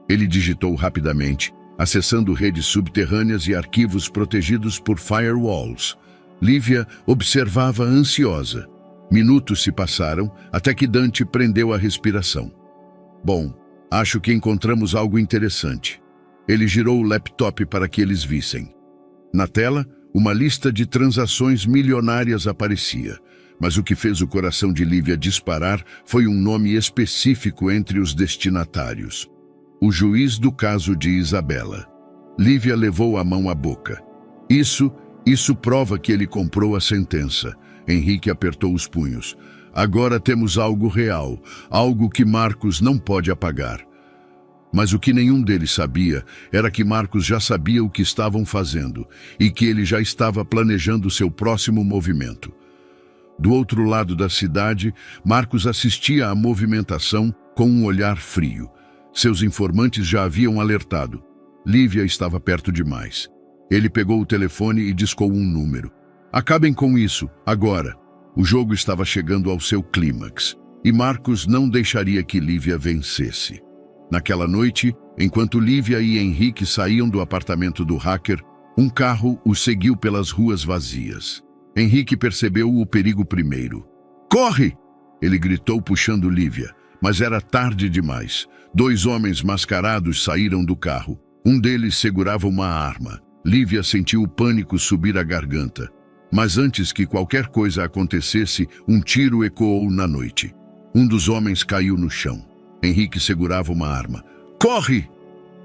Ele digitou rapidamente, acessando redes subterrâneas e arquivos protegidos por firewalls. Lívia observava ansiosa. Minutos se passaram até que Dante prendeu a respiração. Bom, acho que encontramos algo interessante. Ele girou o laptop para que eles vissem. Na tela, uma lista de transações milionárias aparecia. Mas o que fez o coração de Lívia disparar foi um nome específico entre os destinatários. O juiz do caso de Isabela. Lívia levou a mão à boca. Isso prova que ele comprou a sentença. Henrique apertou os punhos. Agora temos algo real, algo que Marcos não pode apagar. Mas o que nenhum deles sabia era que Marcos já sabia o que estavam fazendo e que ele já estava planejando seu próximo movimento. Do outro lado da cidade, Marcos assistia à movimentação com um olhar frio. Seus informantes já haviam alertado. Lívia estava perto demais. Ele pegou o telefone e discou um número. Acabem com isso, agora. O jogo estava chegando ao seu clímax, e Marcos não deixaria que Lívia vencesse. Naquela noite, enquanto Lívia e Henrique saíam do apartamento do hacker, um carro os seguiu pelas ruas vazias. Henrique percebeu o perigo primeiro. "Corre!" ele gritou puxando Lívia, mas era tarde demais. 2 homens mascarados saíram do carro. Um deles segurava uma arma. Lívia sentiu o pânico subir a garganta. Mas antes que qualquer coisa acontecesse, um tiro ecoou na noite. Um dos homens caiu no chão. Henrique segurava uma arma. "Corre!"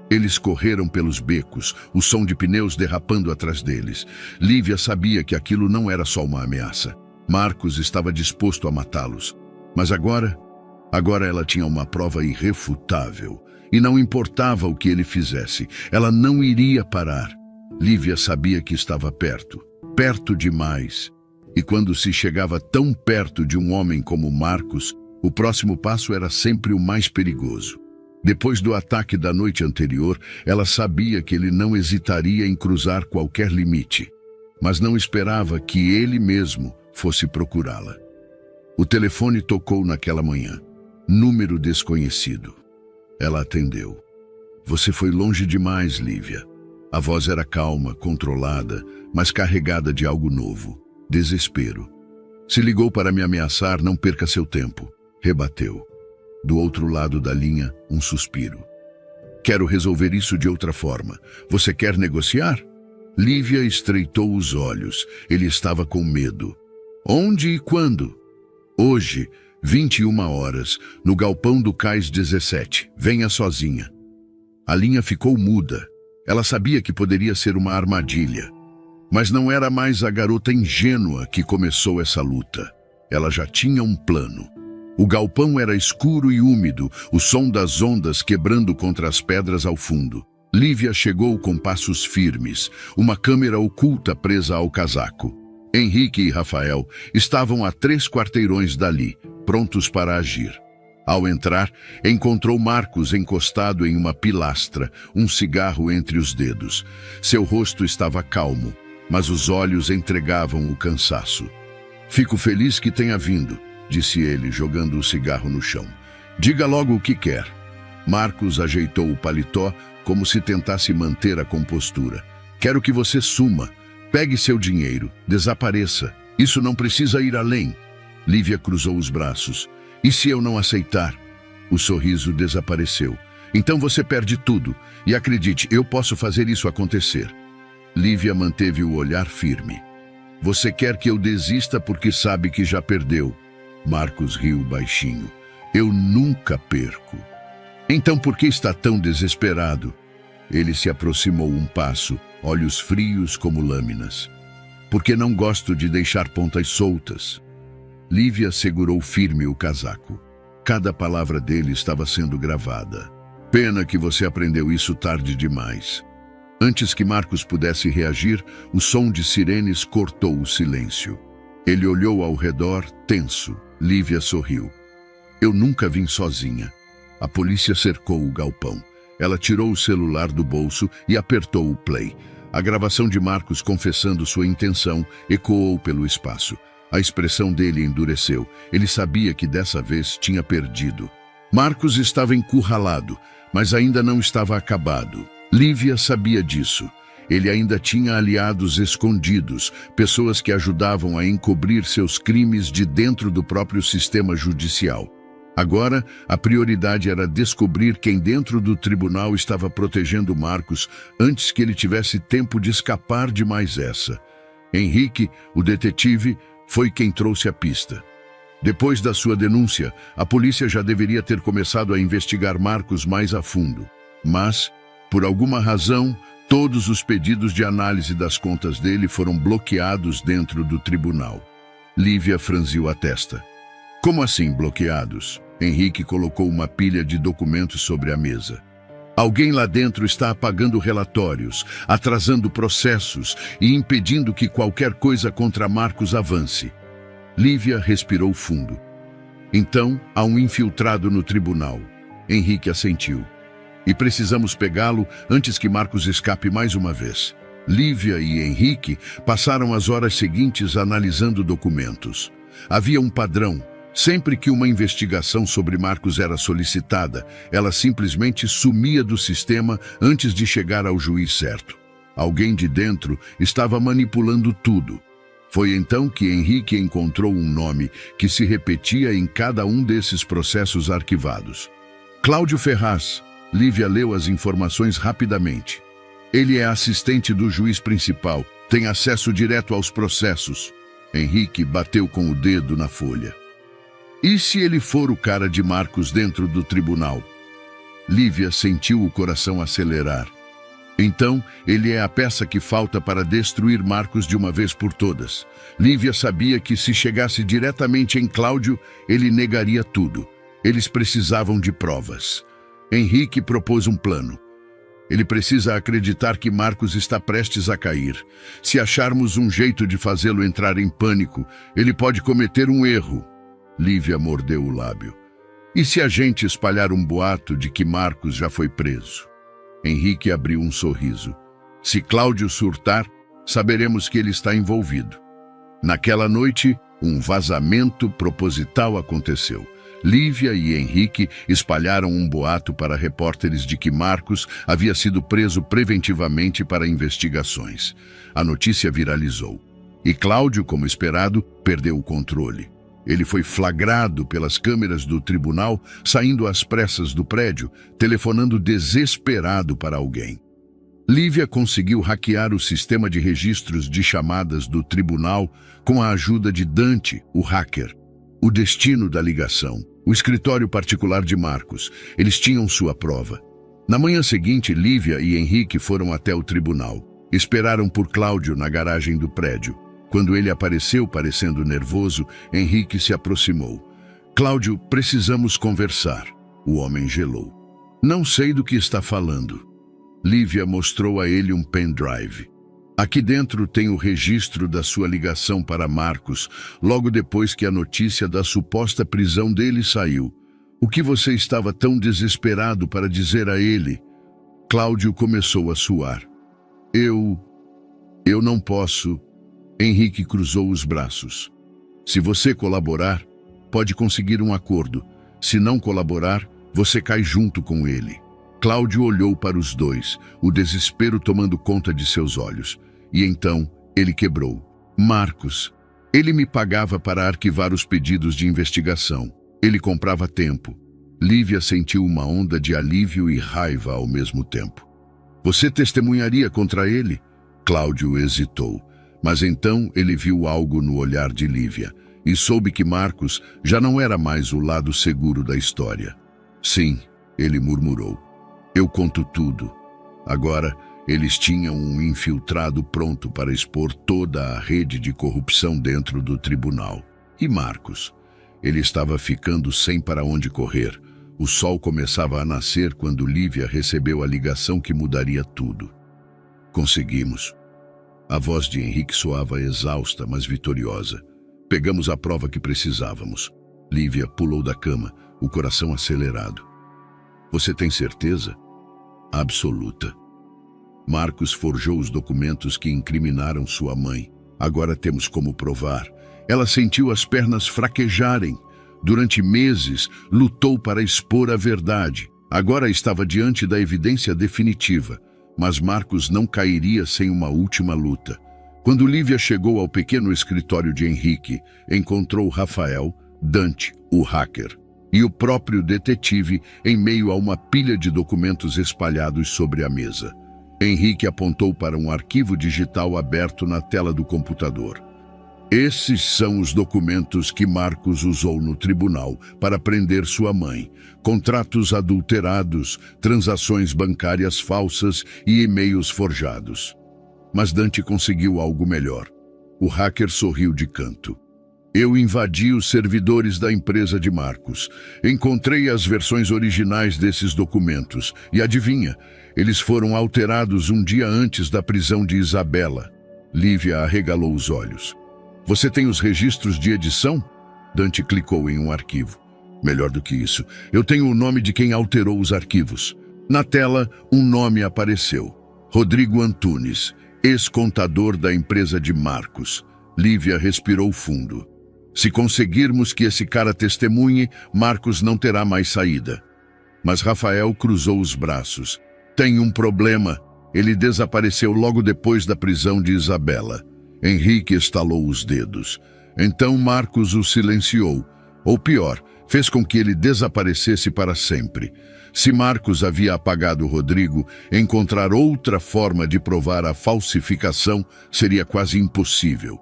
Eles correram pelos becos, o som de pneus derrapando atrás deles. Lívia sabia que aquilo não era só uma ameaça. Marcos estava disposto a matá-los. Mas agora ela tinha uma prova irrefutável. E não importava o que ele fizesse, ela não iria parar. Lívia sabia que estava perto. Perto demais. E quando se chegava tão perto de um homem como Marcos, o próximo passo era sempre o mais perigoso. Depois do ataque da noite anterior, ela sabia que ele não hesitaria em cruzar qualquer limite, mas não esperava que ele mesmo fosse procurá-la. O telefone tocou naquela manhã. Número desconhecido. Ela atendeu. "Você foi longe demais, Lívia." A voz era calma, controlada, mas carregada de algo novo. Desespero. "Se ligou para me ameaçar, não perca seu tempo." Rebateu. Do outro lado da linha, um suspiro. "Quero resolver isso de outra forma. Você quer negociar?" Lívia estreitou os olhos. Ele estava com medo. "Onde e quando?" "Hoje, 21 horas, no galpão do Cais 17. Venha sozinha." A linha ficou muda. Ela sabia que poderia ser uma armadilha. Mas não era mais a garota ingênua que começou essa luta. Ela já tinha um plano. O galpão era escuro e úmido, o som das ondas quebrando contra as pedras ao fundo. Lívia chegou com passos firmes, uma câmera oculta presa ao casaco. Henrique e Rafael estavam a 3 quarteirões dali, prontos para agir. Ao entrar, encontrou Marcos encostado em uma pilastra, um cigarro entre os dedos. Seu rosto estava calmo, mas os olhos entregavam o cansaço. "Fico feliz que tenha vindo", disse ele, jogando o cigarro no chão. "Diga logo o que quer." Marcos ajeitou o paletó como se tentasse manter a compostura. "Quero que você suma. Pegue seu dinheiro. Desapareça. Isso não precisa ir além." Lívia cruzou os braços. "E se eu não aceitar?" O sorriso desapareceu. "Então você perde tudo. E acredite, eu posso fazer isso acontecer." Lívia manteve o olhar firme. "Você quer que eu desista porque sabe que já perdeu?" Marcos riu baixinho. "Eu nunca perco." "Então por que está tão desesperado?" Ele se aproximou um passo, olhos frios como lâminas. "Porque não gosto de deixar pontas soltas." Lívia segurou firme o casaco. Cada palavra dele estava sendo gravada. "Pena que você aprendeu isso tarde demais." Antes que Marcos pudesse reagir, o som de sirenes cortou o silêncio. Ele olhou ao redor, tenso. Lívia sorriu. "Eu nunca vim sozinha." A polícia cercou o galpão. Ela tirou o celular do bolso e apertou o play. A gravação de Marcos confessando sua intenção ecoou pelo espaço. A expressão dele endureceu. Ele sabia que dessa vez tinha perdido. Marcos estava encurralado, mas ainda não estava acabado. Lívia sabia disso. Ele ainda tinha aliados escondidos, pessoas que ajudavam a encobrir seus crimes de dentro do próprio sistema judicial. Agora, a prioridade era descobrir quem dentro do tribunal estava protegendo Marcos antes que ele tivesse tempo de escapar de mais essa. Henrique, o detetive, foi quem trouxe a pista. Depois da sua denúncia, a polícia já deveria ter começado a investigar Marcos mais a fundo. Mas, por alguma razão, todos os pedidos de análise das contas dele foram bloqueados dentro do tribunal. Lívia franziu a testa. "Como assim bloqueados?" Henrique colocou uma pilha de documentos sobre a mesa. "Alguém lá dentro está apagando relatórios, atrasando processos e impedindo que qualquer coisa contra Marcos avance." Lívia respirou fundo. Então, há um infiltrado no tribunal. Henrique assentiu. E precisamos pegá-lo antes que Marcos escape mais uma vez. Lívia e Henrique passaram as horas seguintes analisando documentos. Havia um padrão. Sempre que uma investigação sobre Marcos era solicitada, ela simplesmente sumia do sistema antes de chegar ao juiz certo. Alguém de dentro estava manipulando tudo. Foi então que Henrique encontrou um nome que se repetia em cada um desses processos arquivados. Cláudio Ferraz. Lívia leu as informações rapidamente. Ele é assistente do juiz principal, tem acesso direto aos processos. Henrique bateu com o dedo na folha. E se ele for o cara de Marcos dentro do tribunal? Lívia sentiu o coração acelerar. Então, ele é a peça que falta para destruir Marcos de uma vez por todas. Lívia sabia que se chegasse diretamente em Cláudio, ele negaria tudo. Eles precisavam de provas. Henrique propôs um plano. Ele precisa acreditar que Marcos está prestes a cair. Se acharmos um jeito de fazê-lo entrar em pânico, ele pode cometer um erro. Lívia mordeu o lábio. E se a gente espalhar um boato de que Marcos já foi preso? Henrique abriu um sorriso. Se Cláudio surtar, saberemos que ele está envolvido. Naquela noite, um vazamento proposital aconteceu. Lívia e Henrique espalharam um boato para repórteres de que Marcos havia sido preso preventivamente para investigações. A notícia viralizou. E Cláudio, como esperado, perdeu o controle. Ele foi flagrado pelas câmeras do tribunal, saindo às pressas do prédio, telefonando desesperado para alguém. Lívia conseguiu hackear o sistema de registros de chamadas do tribunal com a ajuda de Dante, o hacker. O destino da ligação. O escritório particular de Marcos. Eles tinham sua prova. Na manhã seguinte, Lívia e Henrique foram até o tribunal. Esperaram por Cláudio na garagem do prédio. Quando ele apareceu parecendo nervoso, Henrique se aproximou. Cláudio, precisamos conversar. O homem gelou. Não sei do que está falando. Lívia mostrou a ele um pendrive. Aqui dentro tem o registro da sua ligação para Marcos, logo depois que a notícia da suposta prisão dele saiu. O que você estava tão desesperado para dizer a ele? Cláudio começou a suar. Eu não posso. Henrique cruzou os braços. Se você colaborar, pode conseguir um acordo. Se não colaborar, você cai junto com ele. Cláudio olhou para os dois, o desespero tomando conta de seus olhos. E então, ele quebrou. Marcos. Ele me pagava para arquivar os pedidos de investigação. Ele comprava tempo. Lívia sentiu uma onda de alívio e raiva ao mesmo tempo. Você testemunharia contra ele? Cláudio hesitou. Mas então ele viu algo no olhar de Lívia e soube que Marcos já não era mais o lado seguro da história. Sim, ele murmurou. Eu conto tudo. Agora, eles tinham um infiltrado pronto para expor toda a rede de corrupção dentro do tribunal. E Marcos? Ele estava ficando sem para onde correr. O sol começava a nascer quando Lívia recebeu a ligação que mudaria tudo. Conseguimos. A voz de Henrique soava exausta, mas vitoriosa. Pegamos a prova que precisávamos. Lívia pulou da cama, o coração acelerado. Você tem certeza? Absoluta. Marcos forjou os documentos que incriminaram sua mãe. Agora temos como provar. Ela sentiu as pernas fraquejarem. Durante meses, lutou para expor a verdade. Agora estava diante da evidência definitiva. Mas Marcos não cairia sem uma última luta. Quando Lívia chegou ao pequeno escritório de Henrique, encontrou Rafael, Dante, o hacker, e o próprio detetive em meio a uma pilha de documentos espalhados sobre a mesa. Henrique apontou para um arquivo digital aberto na tela do computador. Esses são os documentos que Marcos usou no tribunal para prender sua mãe. Contratos adulterados, transações bancárias falsas e e-mails forjados. Mas Dante conseguiu algo melhor. O hacker sorriu de canto. Eu invadi os servidores da empresa de Marcos. Encontrei as versões originais desses documentos. E adivinha, eles foram alterados um dia antes da prisão de Isabela. Lívia arregalou os olhos. Você tem os registros de edição? Dante clicou em um arquivo. Melhor do que isso, eu tenho o nome de quem alterou os arquivos. Na tela, um nome apareceu. Rodrigo Antunes, ex-contador da empresa de Marcos. Lívia respirou fundo. Se conseguirmos que esse cara testemunhe, Marcos não terá mais saída. Mas Rafael cruzou os braços. Tem um problema. Ele desapareceu logo depois da prisão de Isabela. Henrique estalou os dedos. Então Marcos o silenciou. Ou pior, fez com que ele desaparecesse para sempre. Se Marcos havia apagado Rodrigo, encontrar outra forma de provar a falsificação seria quase impossível.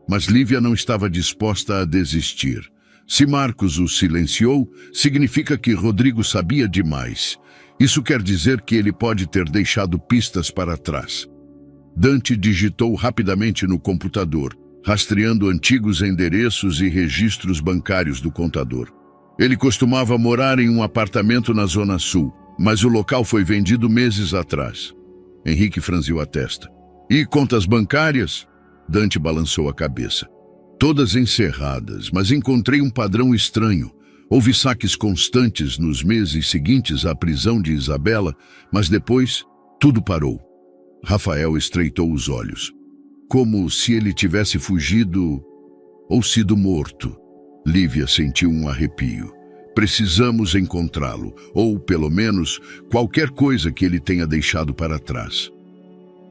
Mas Lívia não estava disposta a desistir. Se Marcos o silenciou, significa que Rodrigo sabia demais. Isso quer dizer que ele pode ter deixado pistas para trás. Dante digitou rapidamente no computador, rastreando antigos endereços e registros bancários do contador. Ele costumava morar em um apartamento na Zona Sul, mas o local foi vendido meses atrás. Henrique franziu a testa. E contas bancárias? Dante balançou a cabeça. Todas encerradas, mas encontrei um padrão estranho. Houve saques constantes nos meses seguintes à prisão de Isabela, mas depois tudo parou. Rafael estreitou os olhos. Como se ele tivesse fugido ou sido morto. Lívia sentiu um arrepio. Precisamos encontrá-lo, ou, pelo menos, qualquer coisa que ele tenha deixado para trás.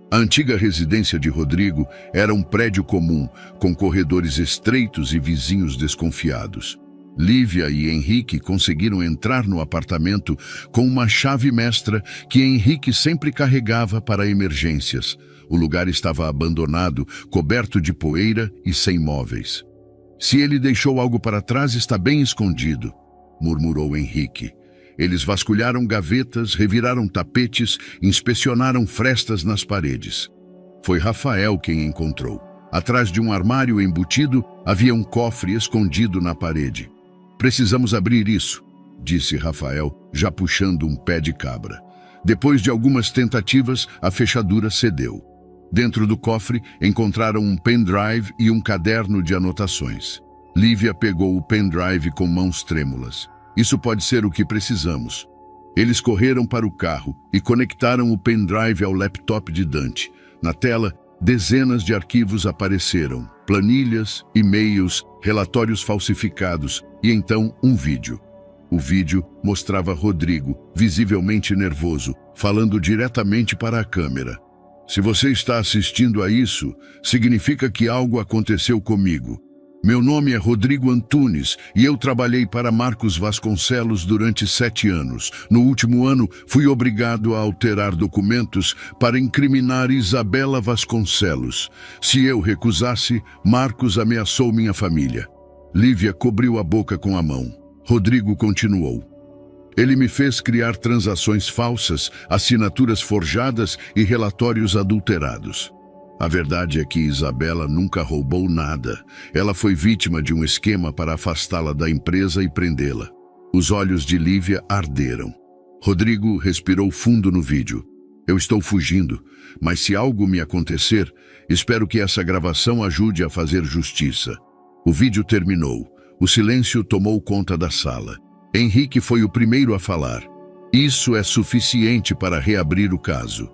A antiga residência de Rodrigo era um prédio comum, com corredores estreitos e vizinhos desconfiados. Lívia e Henrique conseguiram entrar no apartamento com uma chave mestra que Henrique sempre carregava para emergências. O lugar estava abandonado, coberto de poeira e sem móveis. Se ele deixou algo para trás, está bem escondido, murmurou Henrique. Eles vasculharam gavetas, reviraram tapetes, inspecionaram frestas nas paredes. Foi Rafael quem encontrou. Atrás de um armário embutido, havia um cofre escondido na parede. Precisamos abrir isso, disse Rafael, já puxando um pé de cabra. Depois de algumas tentativas, a fechadura cedeu. Dentro do cofre, encontraram um pendrive e um caderno de anotações. Lívia pegou o pendrive com mãos trêmulas. Isso pode ser o que precisamos. Eles correram para o carro e conectaram o pendrive ao laptop de Dante. Na tela, dezenas de arquivos apareceram. Planilhas, e-mails, relatórios falsificados e então um vídeo. O vídeo mostrava Rodrigo, visivelmente nervoso, falando diretamente para a câmera. Se você está assistindo a isso, significa que algo aconteceu comigo. Meu nome é Rodrigo Antunes e eu trabalhei para Marcos Vasconcelos durante 7 anos. No último ano, fui obrigado a alterar documentos para incriminar Isabela Vasconcelos. Se eu recusasse, Marcos ameaçou minha família. Lívia cobriu a boca com a mão. Rodrigo continuou. Ele me fez criar transações falsas, assinaturas forjadas e relatórios adulterados. A verdade é que Isabela nunca roubou nada. Ela foi vítima de um esquema para afastá-la da empresa e prendê-la. Os olhos de Lívia arderam. Rodrigo respirou fundo no vídeo. Eu estou fugindo, mas se algo me acontecer, espero que essa gravação ajude a fazer justiça. O vídeo terminou. O silêncio tomou conta da sala. Henrique foi o primeiro a falar. Isso é suficiente para reabrir o caso.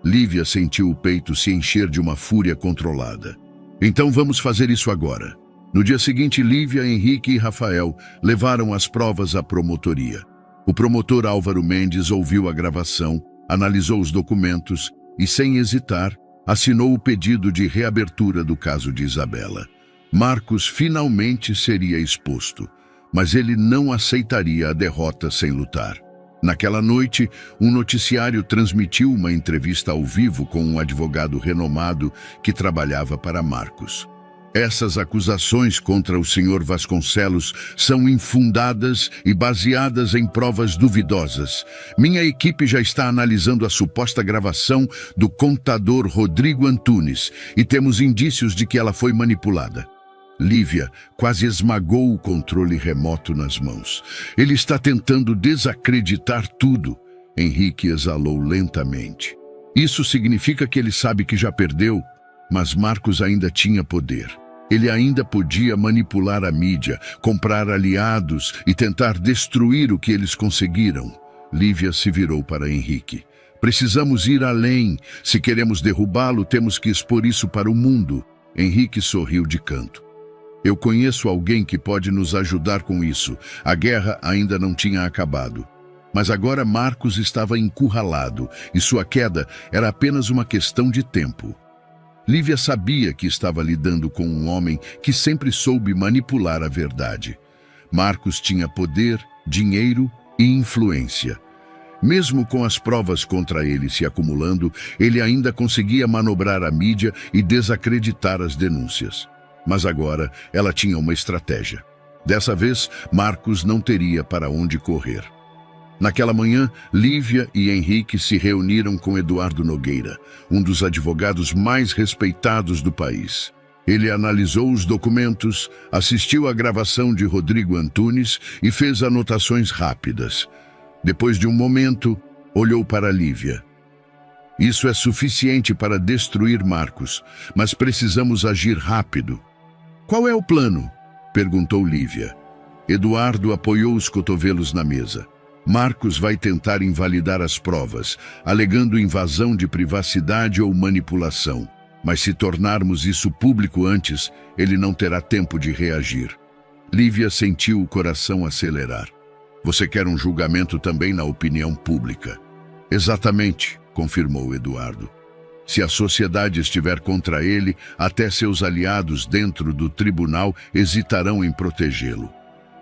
Lívia sentiu o peito se encher de uma fúria controlada. Então vamos fazer isso agora. No dia seguinte, Lívia, Henrique e Rafael levaram as provas à promotoria. O promotor Álvaro Mendes ouviu a gravação, analisou os documentos e, sem hesitar, assinou o pedido de reabertura do caso de Isabela. Marcos finalmente seria exposto, mas ele não aceitaria a derrota sem lutar. Naquela noite, um noticiário transmitiu uma entrevista ao vivo com um advogado renomado que trabalhava para Marcos. Essas acusações contra o Sr. Vasconcelos são infundadas e baseadas em provas duvidosas. Minha equipe já está analisando a suposta gravação do contador Rodrigo Antunes e temos indícios de que ela foi manipulada. Lívia quase esmagou o controle remoto nas mãos. Ele está tentando desacreditar tudo. Henrique exalou lentamente. Isso significa que ele sabe que já perdeu, mas Marcos ainda tinha poder. Ele ainda podia manipular a mídia, comprar aliados e tentar destruir o que eles conseguiram. Lívia se virou para Henrique. Precisamos ir além. Se queremos derrubá-lo, temos que expor isso para o mundo. Henrique sorriu de canto. Eu conheço alguém que pode nos ajudar com isso. A guerra ainda não tinha acabado. Mas agora Marcos estava encurralado e sua queda era apenas uma questão de tempo. Lívia sabia que estava lidando com um homem que sempre soube manipular a verdade. Marcos tinha poder, dinheiro e influência. Mesmo com as provas contra ele se acumulando, ele ainda conseguia manobrar a mídia e desacreditar as denúncias. Mas agora ela tinha uma estratégia. Dessa vez, Marcos não teria para onde correr. Naquela manhã, Lívia e Henrique se reuniram com Eduardo Nogueira, um dos advogados mais respeitados do país. Ele analisou os documentos, assistiu à gravação de Rodrigo Antunes e fez anotações rápidas. Depois de um momento, olhou para Lívia. Isso é suficiente para destruir Marcos, mas precisamos agir rápido. Qual é o plano? Perguntou Lívia. Eduardo apoiou os cotovelos na mesa. Marcos vai tentar invalidar as provas, alegando invasão de privacidade ou manipulação. Mas se tornarmos isso público antes, ele não terá tempo de reagir. Lívia sentiu o coração acelerar. Você quer um julgamento também na opinião pública? Exatamente, confirmou Eduardo. Se a sociedade estiver contra ele, até seus aliados dentro do tribunal hesitarão em protegê-lo.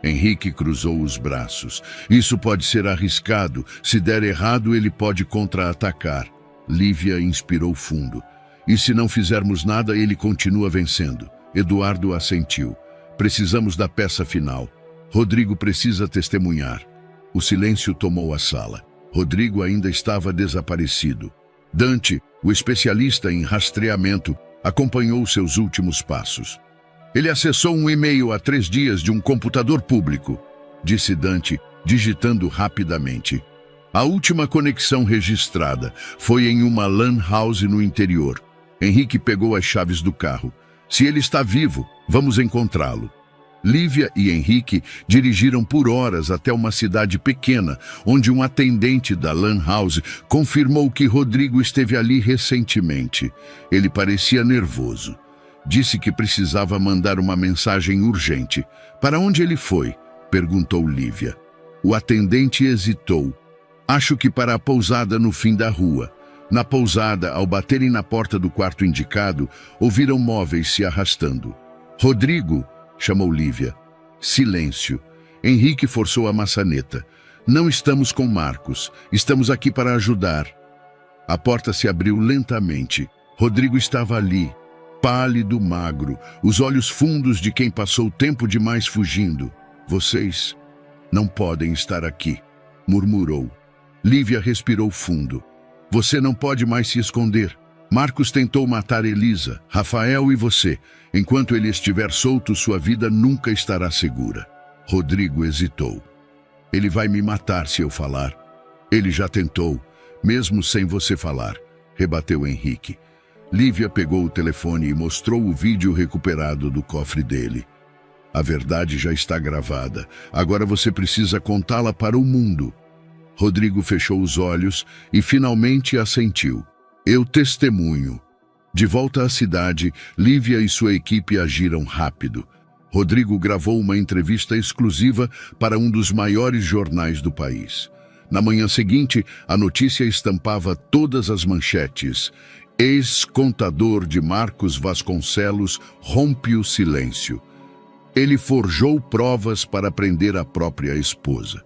Henrique cruzou os braços. Isso pode ser arriscado. Se der errado, ele pode contra-atacar. Lívia inspirou fundo. E se não fizermos nada, ele continua vencendo. Eduardo assentiu. Precisamos da peça final. Rodrigo precisa testemunhar. O silêncio tomou a sala. Rodrigo ainda estava desaparecido. Dante, o especialista em rastreamento, acompanhou seus últimos passos. Ele acessou um e-mail há 3 dias de um computador público, disse Dante, digitando rapidamente. A última conexão registrada foi em uma LAN house no interior. Henrique pegou as chaves do carro. Se ele está vivo, vamos encontrá-lo. Lívia e Henrique dirigiram por horas até uma cidade pequena, onde um atendente da LAN house confirmou que Rodrigo esteve ali recentemente. Ele parecia nervoso. Disse que precisava mandar uma mensagem urgente. Para onde ele foi? Perguntou Lívia. O atendente hesitou. Acho que para a pousada no fim da rua. Na pousada, ao baterem na porta do quarto indicado, ouviram móveis se arrastando. Rodrigo, chamou Lívia. Silêncio. Henrique forçou a maçaneta. Não estamos com Marcos. Estamos aqui para ajudar. A porta se abriu lentamente. Rodrigo estava ali. Pálido, magro, os olhos fundos de quem passou tempo demais fugindo. Vocês não podem estar aqui, murmurou. Lívia respirou fundo. Você não pode mais se esconder. Marcos tentou matar Elisa, Rafael e você. Enquanto ele estiver solto, sua vida nunca estará segura. Rodrigo hesitou. Ele vai me matar se eu falar. Ele já tentou, mesmo sem você falar, rebateu Henrique. Lívia pegou o telefone e mostrou o vídeo recuperado do cofre dele. A verdade já está gravada. Agora você precisa contá-la para o mundo. Rodrigo fechou os olhos e finalmente assentiu. Eu testemunho. De volta à cidade, Lívia e sua equipe agiram rápido. Rodrigo gravou uma entrevista exclusiva para um dos maiores jornais do país. Na manhã seguinte, a notícia estampava todas as manchetes. Ex-contador de Marcos Vasconcelos rompe o silêncio. Ele forjou provas para prender a própria esposa.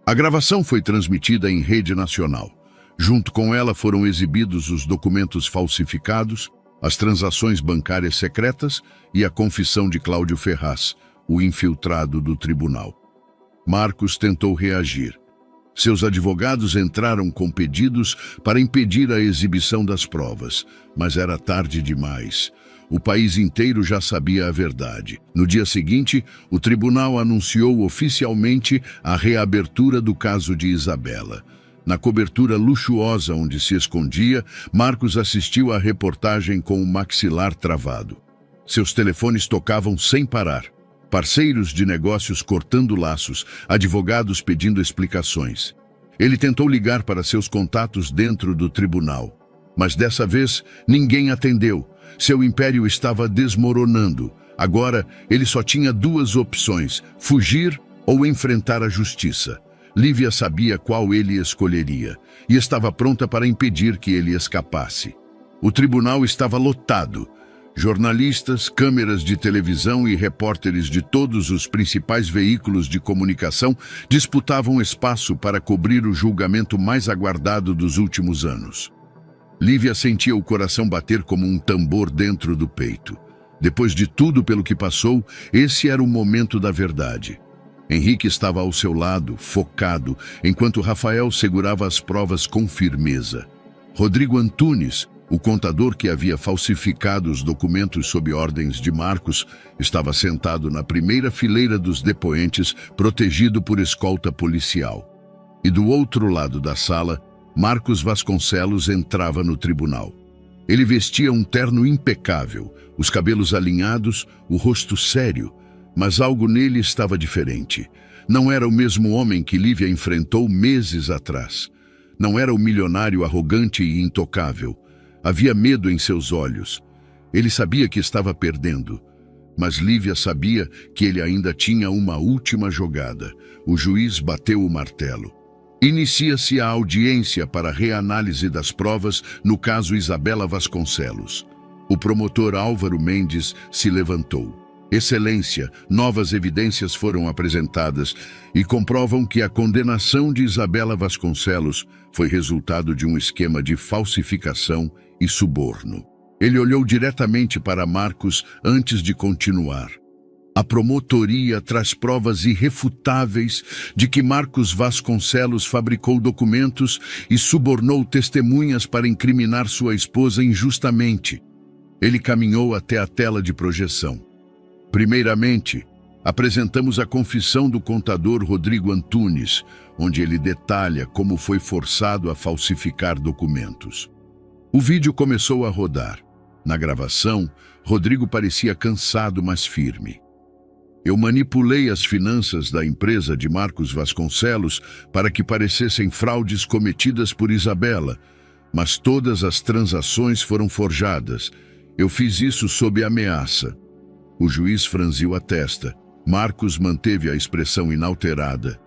A gravação foi transmitida em rede nacional. Junto com ela foram exibidos os documentos falsificados, as transações bancárias secretas e a confissão de Cláudio Ferraz, o infiltrado do tribunal. Marcos tentou reagir. Seus advogados entraram com pedidos para impedir a exibição das provas, mas era tarde demais. O país inteiro já sabia a verdade. No dia seguinte, o tribunal anunciou oficialmente a reabertura do caso de Isabela. Na cobertura luxuosa onde se escondia, Marcos assistiu à reportagem com o maxilar travado. Seus telefones tocavam sem parar. Parceiros de negócios cortando laços, advogados pedindo explicações. Ele tentou ligar para seus contatos dentro do tribunal. Mas dessa vez, ninguém atendeu. Seu império estava desmoronando. Agora, ele só tinha duas opções: fugir ou enfrentar a justiça. Lívia sabia qual ele escolheria e estava pronta para impedir que ele escapasse. O tribunal estava lotado. Jornalistas, câmeras de televisão e repórteres de todos os principais veículos de comunicação disputavam espaço para cobrir o julgamento mais aguardado dos últimos anos. Lívia sentia o coração bater como um tambor dentro do peito. Depois de tudo pelo que passou, esse era o momento da verdade. Henrique estava ao seu lado, focado, enquanto Rafael segurava as provas com firmeza. Rodrigo Antunes, o contador que havia falsificado os documentos sob ordens de Marcos, estava sentado na primeira fileira dos depoentes, protegido por escolta policial. E do outro lado da sala, Marcos Vasconcelos entrava no tribunal. Ele vestia um terno impecável, os cabelos alinhados, o rosto sério, mas algo nele estava diferente. Não era o mesmo homem que Lívia enfrentou meses atrás. Não era o milionário arrogante e intocável. Havia medo em seus olhos. Ele sabia que estava perdendo, mas Lívia sabia que ele ainda tinha uma última jogada. O juiz bateu o martelo. Inicia-se a audiência para reanálise das provas no caso Isabela Vasconcelos. O promotor Álvaro Mendes se levantou. Excelência, novas evidências foram apresentadas e comprovam que a condenação de Isabela Vasconcelos foi resultado de um esquema de falsificação e suborno. Ele olhou diretamente para Marcos antes de continuar. A promotoria traz provas irrefutáveis de que Marcos Vasconcelos fabricou documentos e subornou testemunhas para incriminar sua esposa injustamente. Ele caminhou até a tela de projeção. Primeiramente, apresentamos a confissão do contador Rodrigo Antunes, onde ele detalha como foi forçado a falsificar documentos. O vídeo começou a rodar. Na gravação, Rodrigo parecia cansado, mas firme. Eu manipulei as finanças da empresa de Marcos Vasconcelos para que parecessem fraudes cometidas por Isabela, mas todas as transações foram forjadas. Eu fiz isso sob ameaça. O juiz franziu a testa. Marcos manteve a expressão inalterada.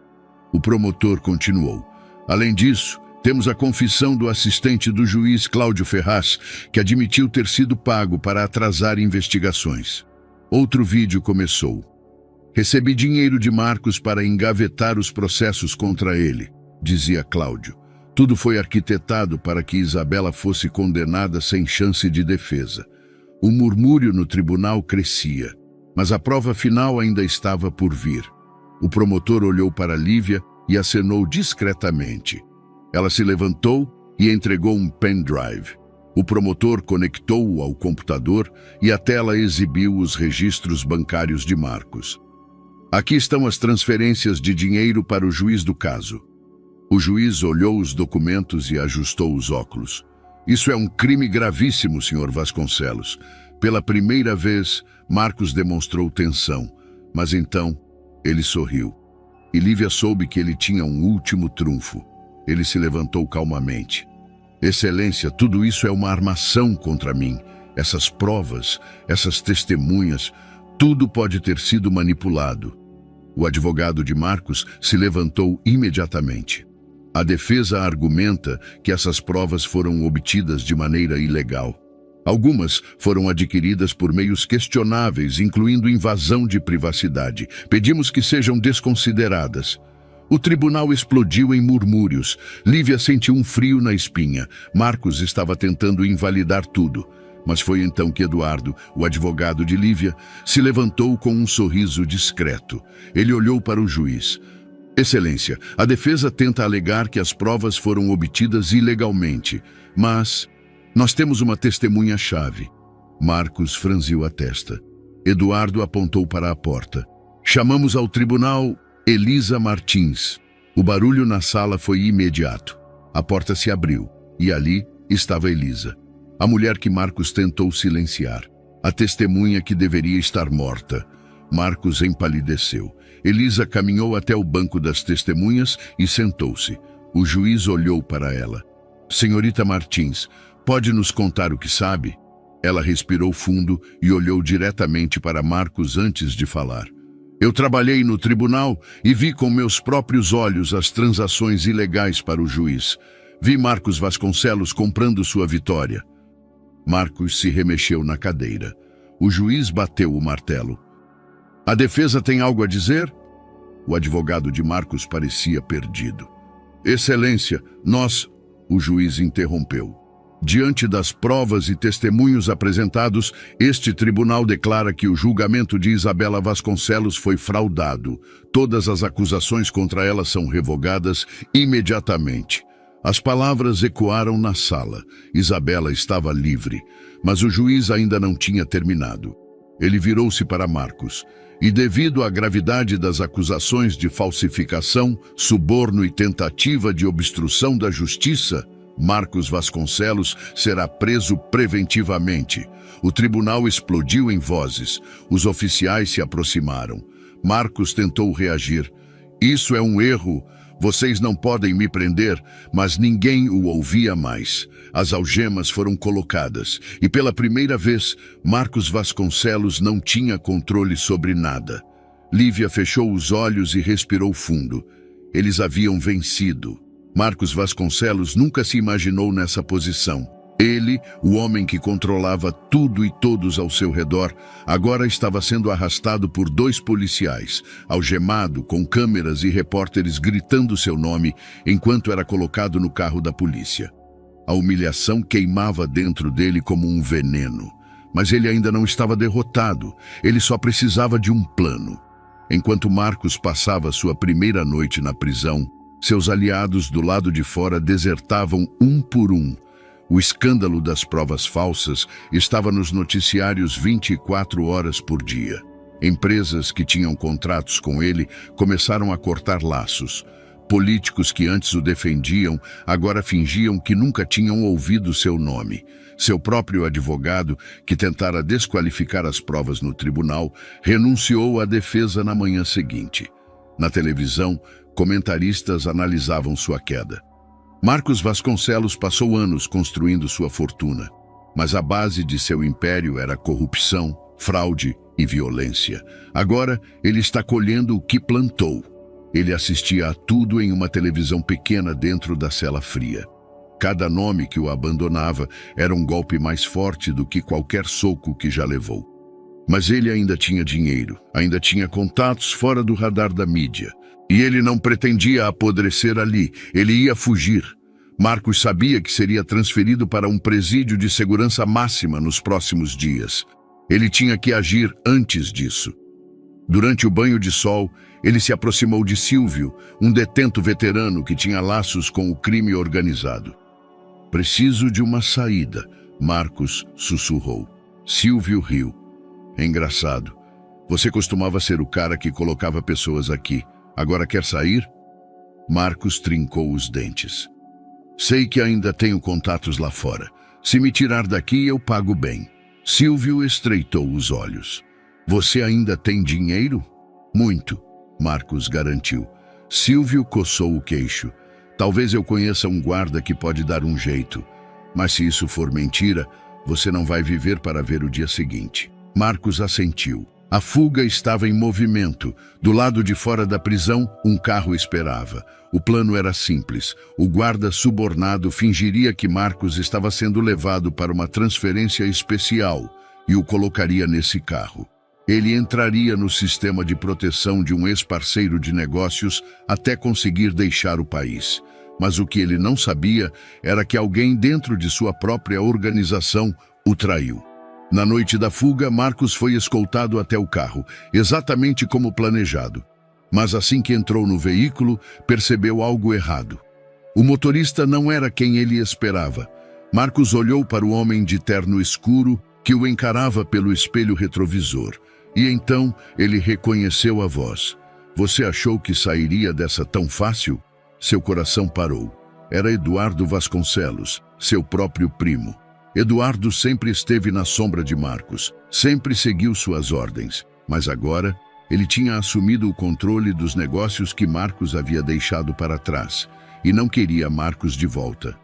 O promotor continuou. Além disso, temos a confissão do assistente do juiz Cláudio Ferraz, que admitiu ter sido pago para atrasar investigações. Outro vídeo começou. Recebi dinheiro de Marcos para engavetar os processos contra ele, dizia Cláudio. Tudo foi arquitetado para que Isabela fosse condenada sem chance de defesa. O murmúrio no tribunal crescia, mas a prova final ainda estava por vir. O promotor olhou para Lívia e acenou discretamente. Ela se levantou e entregou um pendrive. O promotor conectou-o ao computador e a tela exibiu os registros bancários de Marcos. Aqui estão as transferências de dinheiro para o juiz do caso. O juiz olhou os documentos e ajustou os óculos. Isso é um crime gravíssimo, Sr. Vasconcelos. Pela primeira vez, Marcos demonstrou tensão, mas então ele sorriu. E Lívia soube que ele tinha um último trunfo. Ele se levantou calmamente. Excelência, tudo isso é uma armação contra mim. Essas provas, essas testemunhas, tudo pode ter sido manipulado. O advogado de Marcos se levantou imediatamente. A defesa argumenta que essas provas foram obtidas de maneira ilegal. Algumas foram adquiridas por meios questionáveis, incluindo invasão de privacidade. Pedimos que sejam desconsideradas. O tribunal explodiu em murmúrios. Lívia sentiu um frio na espinha. Marcos estava tentando invalidar tudo. Mas foi então que Eduardo, o advogado de Lívia, se levantou com um sorriso discreto. Ele olhou para o juiz. Excelência, a defesa tenta alegar que as provas foram obtidas ilegalmente, mas nós temos uma testemunha-chave. Marcos franziu a testa. Eduardo apontou para a porta. Chamamos ao tribunal Elisa Martins. O barulho na sala foi imediato. A porta se abriu e ali estava Elisa, a mulher que Marcos tentou silenciar. A testemunha que deveria estar morta. Marcos empalideceu. Elisa caminhou até o banco das testemunhas e sentou-se. O juiz olhou para ela. Senhorita Martins, pode nos contar o que sabe? Ela respirou fundo e olhou diretamente para Marcos antes de falar. Eu trabalhei no tribunal e vi com meus próprios olhos as transações ilegais para o juiz. Vi Marcos Vasconcelos comprando sua vitória. Marcos se remexeu na cadeira. O juiz bateu o martelo. A defesa tem algo a dizer? O advogado de Marcos parecia perdido. Excelência, o juiz interrompeu. Diante das provas e testemunhos apresentados, este tribunal declara que o julgamento de Isabela Vasconcelos foi fraudado. Todas as acusações contra ela são revogadas imediatamente. As palavras ecoaram na sala. Isabela estava livre, mas o juiz ainda não tinha terminado. Ele virou-se para Marcos. E devido à gravidade das acusações de falsificação, suborno e tentativa de obstrução da justiça, Marcos Vasconcelos será preso preventivamente. O tribunal explodiu em vozes. Os oficiais se aproximaram. Marcos tentou reagir. Isso é um erro. Vocês não podem me prender, mas ninguém o ouvia mais. As algemas foram colocadas e pela primeira vez, Marcos Vasconcelos não tinha controle sobre nada. Lívia fechou os olhos e respirou fundo. Eles haviam vencido. Marcos Vasconcelos nunca se imaginou nessa posição. Ele, o homem que controlava tudo e todos ao seu redor, agora estava sendo arrastado por 2 policiais, algemado, com câmeras e repórteres gritando seu nome enquanto era colocado no carro da polícia. A humilhação queimava dentro dele como um veneno. Mas ele ainda não estava derrotado, ele só precisava de um plano. Enquanto Marcos passava sua primeira noite na prisão, seus aliados do lado de fora desertavam um por um. O escândalo das provas falsas estava nos noticiários 24 horas por dia. Empresas que tinham contratos com ele começaram a cortar laços. Políticos que antes o defendiam agora fingiam que nunca tinham ouvido seu nome. Seu próprio advogado, que tentara desqualificar as provas no tribunal, renunciou à defesa na manhã seguinte. Na televisão, comentaristas analisavam sua queda. Marcos Vasconcelos passou anos construindo sua fortuna, mas a base de seu império era corrupção, fraude e violência. Agora, ele está colhendo o que plantou. Ele assistia a tudo em uma televisão pequena dentro da cela fria. Cada nome que o abandonava era um golpe mais forte do que qualquer soco que já levou. Mas ele ainda tinha dinheiro, ainda tinha contatos fora do radar da mídia. E ele não pretendia apodrecer ali, ele ia fugir. Marcos sabia que seria transferido para um presídio de segurança máxima nos próximos dias. Ele tinha que agir antes disso. Durante o banho de sol, ele se aproximou de Silvio, um detento veterano que tinha laços com o crime organizado. Preciso de uma saída, Marcos sussurrou. Silvio riu. É engraçado. Você costumava ser o cara que colocava pessoas aqui. Agora quer sair? Marcos trincou os dentes. Sei que ainda tenho contatos lá fora. Se me tirar daqui, eu pago bem. Silvio estreitou os olhos. Você ainda tem dinheiro? Muito, Marcos garantiu. Silvio coçou o queixo. Talvez eu conheça um guarda que pode dar um jeito. Mas se isso for mentira, você não vai viver para ver o dia seguinte. Marcos assentiu. A fuga estava em movimento. Do lado de fora da prisão, um carro esperava. O plano era simples. O guarda subornado fingiria que Marcos estava sendo levado para uma transferência especial e o colocaria nesse carro. Ele entraria no sistema de proteção de um ex-parceiro de negócios até conseguir deixar o país. Mas o que ele não sabia era que alguém dentro de sua própria organização o traiu. Na noite da fuga, Marcos foi escoltado até o carro, exatamente como planejado. Mas assim que entrou no veículo, percebeu algo errado. O motorista não era quem ele esperava. Marcos olhou para o homem de terno escuro que o encarava pelo espelho retrovisor. E então ele reconheceu a voz. Você achou que sairia dessa tão fácil? Seu coração parou. Era Eduardo Vasconcelos, seu próprio primo. Eduardo sempre esteve na sombra de Marcos, sempre seguiu suas ordens, mas agora ele tinha assumido o controle dos negócios que Marcos havia deixado para trás e não queria Marcos de volta.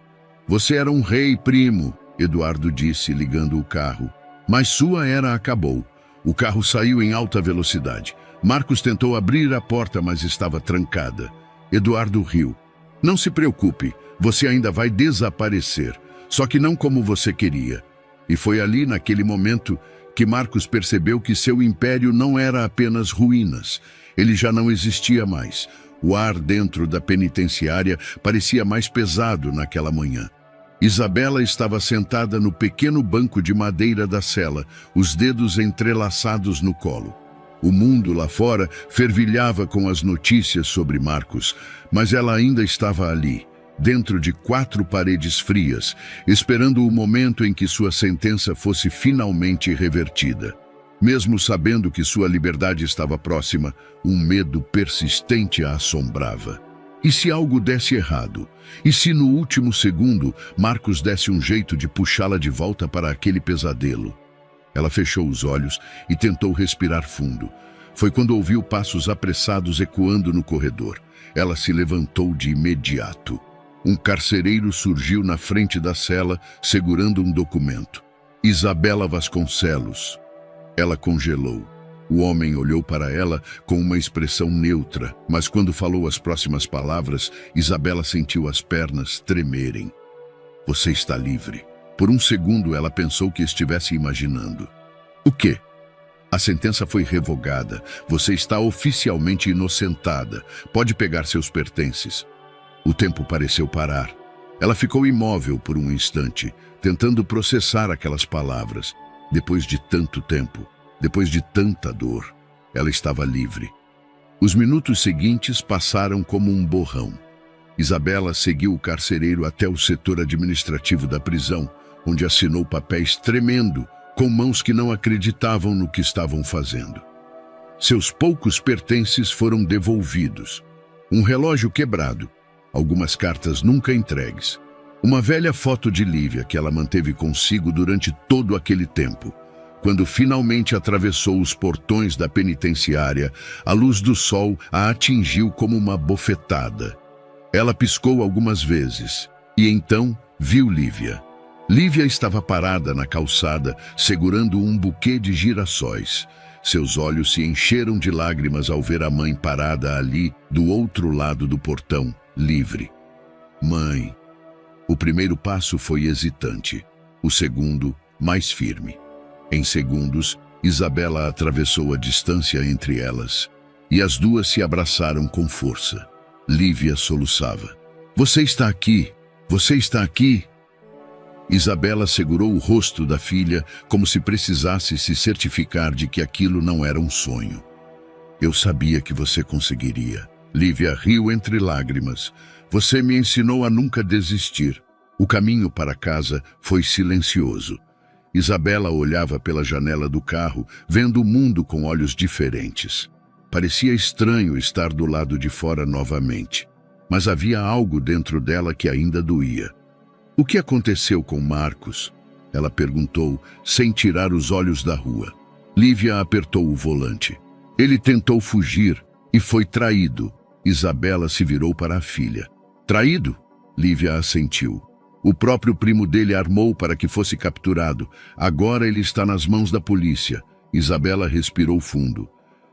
Você era um rei, primo, Eduardo disse, ligando o carro. Mas sua era acabou. O carro saiu em alta velocidade. Marcos tentou abrir a porta, mas estava trancada. Eduardo riu. Não se preocupe, você ainda vai desaparecer, só que não como você queria. E foi ali, naquele momento, que Marcos percebeu que seu império não era apenas ruínas. Ele já não existia mais. O ar dentro da penitenciária parecia mais pesado naquela manhã. Isabela estava sentada no pequeno banco de madeira da cela, os dedos entrelaçados no colo. O mundo lá fora fervilhava com as notícias sobre Marcos, mas ela ainda estava ali, dentro de 4 paredes frias, esperando o momento em que sua sentença fosse finalmente revertida. Mesmo sabendo que sua liberdade estava próxima, um medo persistente a assombrava. E se algo desse errado? E se no último segundo Marcos desse um jeito de puxá-la de volta para aquele pesadelo? Ela fechou os olhos e tentou respirar fundo. Foi quando ouviu passos apressados ecoando no corredor. Ela se levantou de imediato. Um carcereiro surgiu na frente da cela, segurando um documento. Isabela Vasconcelos. Ela congelou. O homem olhou para ela com uma expressão neutra, mas quando falou as próximas palavras, Isabela sentiu as pernas tremerem. Você está livre. Por um segundo ela pensou que estivesse imaginando. O quê? A sentença foi revogada. Você está oficialmente inocentada. Pode pegar seus pertences. O tempo pareceu parar. Ela ficou imóvel por um instante, tentando processar aquelas palavras. Depois de tanto tempo, depois de tanta dor, ela estava livre. Os minutos seguintes passaram como um borrão. Isabela seguiu o carcereiro até o setor administrativo da prisão, onde assinou papéis tremendo, com mãos que não acreditavam no que estavam fazendo. Seus poucos pertences foram devolvidos. Um relógio quebrado, algumas cartas nunca entregues, uma velha foto de Lívia que ela manteve consigo durante todo aquele tempo. Quando finalmente atravessou os portões da penitenciária, a luz do sol a atingiu como uma bofetada. Ela piscou algumas vezes e então viu Lívia. Lívia estava parada na calçada, segurando um buquê de girassóis. Seus olhos se encheram de lágrimas ao ver a mãe parada ali, do outro lado do portão, livre. Mãe. O primeiro passo foi hesitante, o segundo, mais firme. Em segundos, Isabela atravessou a distância entre elas, e as duas se abraçaram com força. Lívia soluçava. Você está aqui! Você está aqui! Isabela segurou o rosto da filha como se precisasse se certificar de que aquilo não era um sonho. Eu sabia que você conseguiria. Lívia riu entre lágrimas. Você me ensinou a nunca desistir. O caminho para casa foi silencioso. Isabela olhava pela janela do carro, vendo o mundo com olhos diferentes. Parecia estranho estar do lado de fora novamente, mas havia algo dentro dela que ainda doía. O que aconteceu com Marcos? Ela perguntou, sem tirar os olhos da rua. Lívia apertou o volante. Ele tentou fugir e foi traído. Isabela se virou para a filha. Traído? Lívia assentiu. O próprio primo dele armou para que fosse capturado. Agora ele está nas mãos da polícia. Isabela respirou fundo.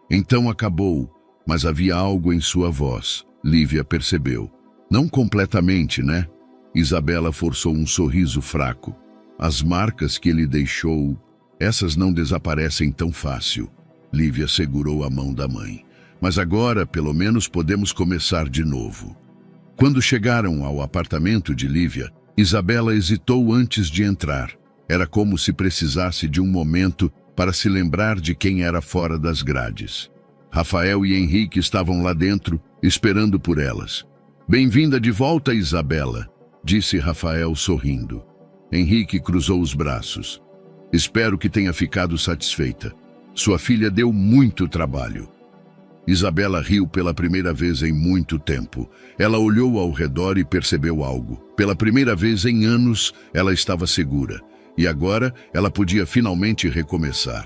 Então acabou, mas havia algo em sua voz. Lívia percebeu. Não completamente, né? Isabela forçou um sorriso fraco. As marcas que ele deixou, essas não desaparecem tão fácil. Lívia segurou a mão da mãe. Mas agora, pelo menos, podemos começar de novo. Quando chegaram ao apartamento de Lívia, Isabela hesitou antes de entrar. Era como se precisasse de um momento para se lembrar de quem era fora das grades. Rafael e Henrique estavam lá dentro, esperando por elas. Bem-vinda de volta, Isabela, disse Rafael sorrindo. Henrique cruzou os braços. Espero que tenha ficado satisfeita. Sua filha deu muito trabalho. Isabela riu pela primeira vez em muito tempo. Ela olhou ao redor e percebeu algo. Pela primeira vez em anos, ela estava segura. E agora ela podia finalmente recomeçar.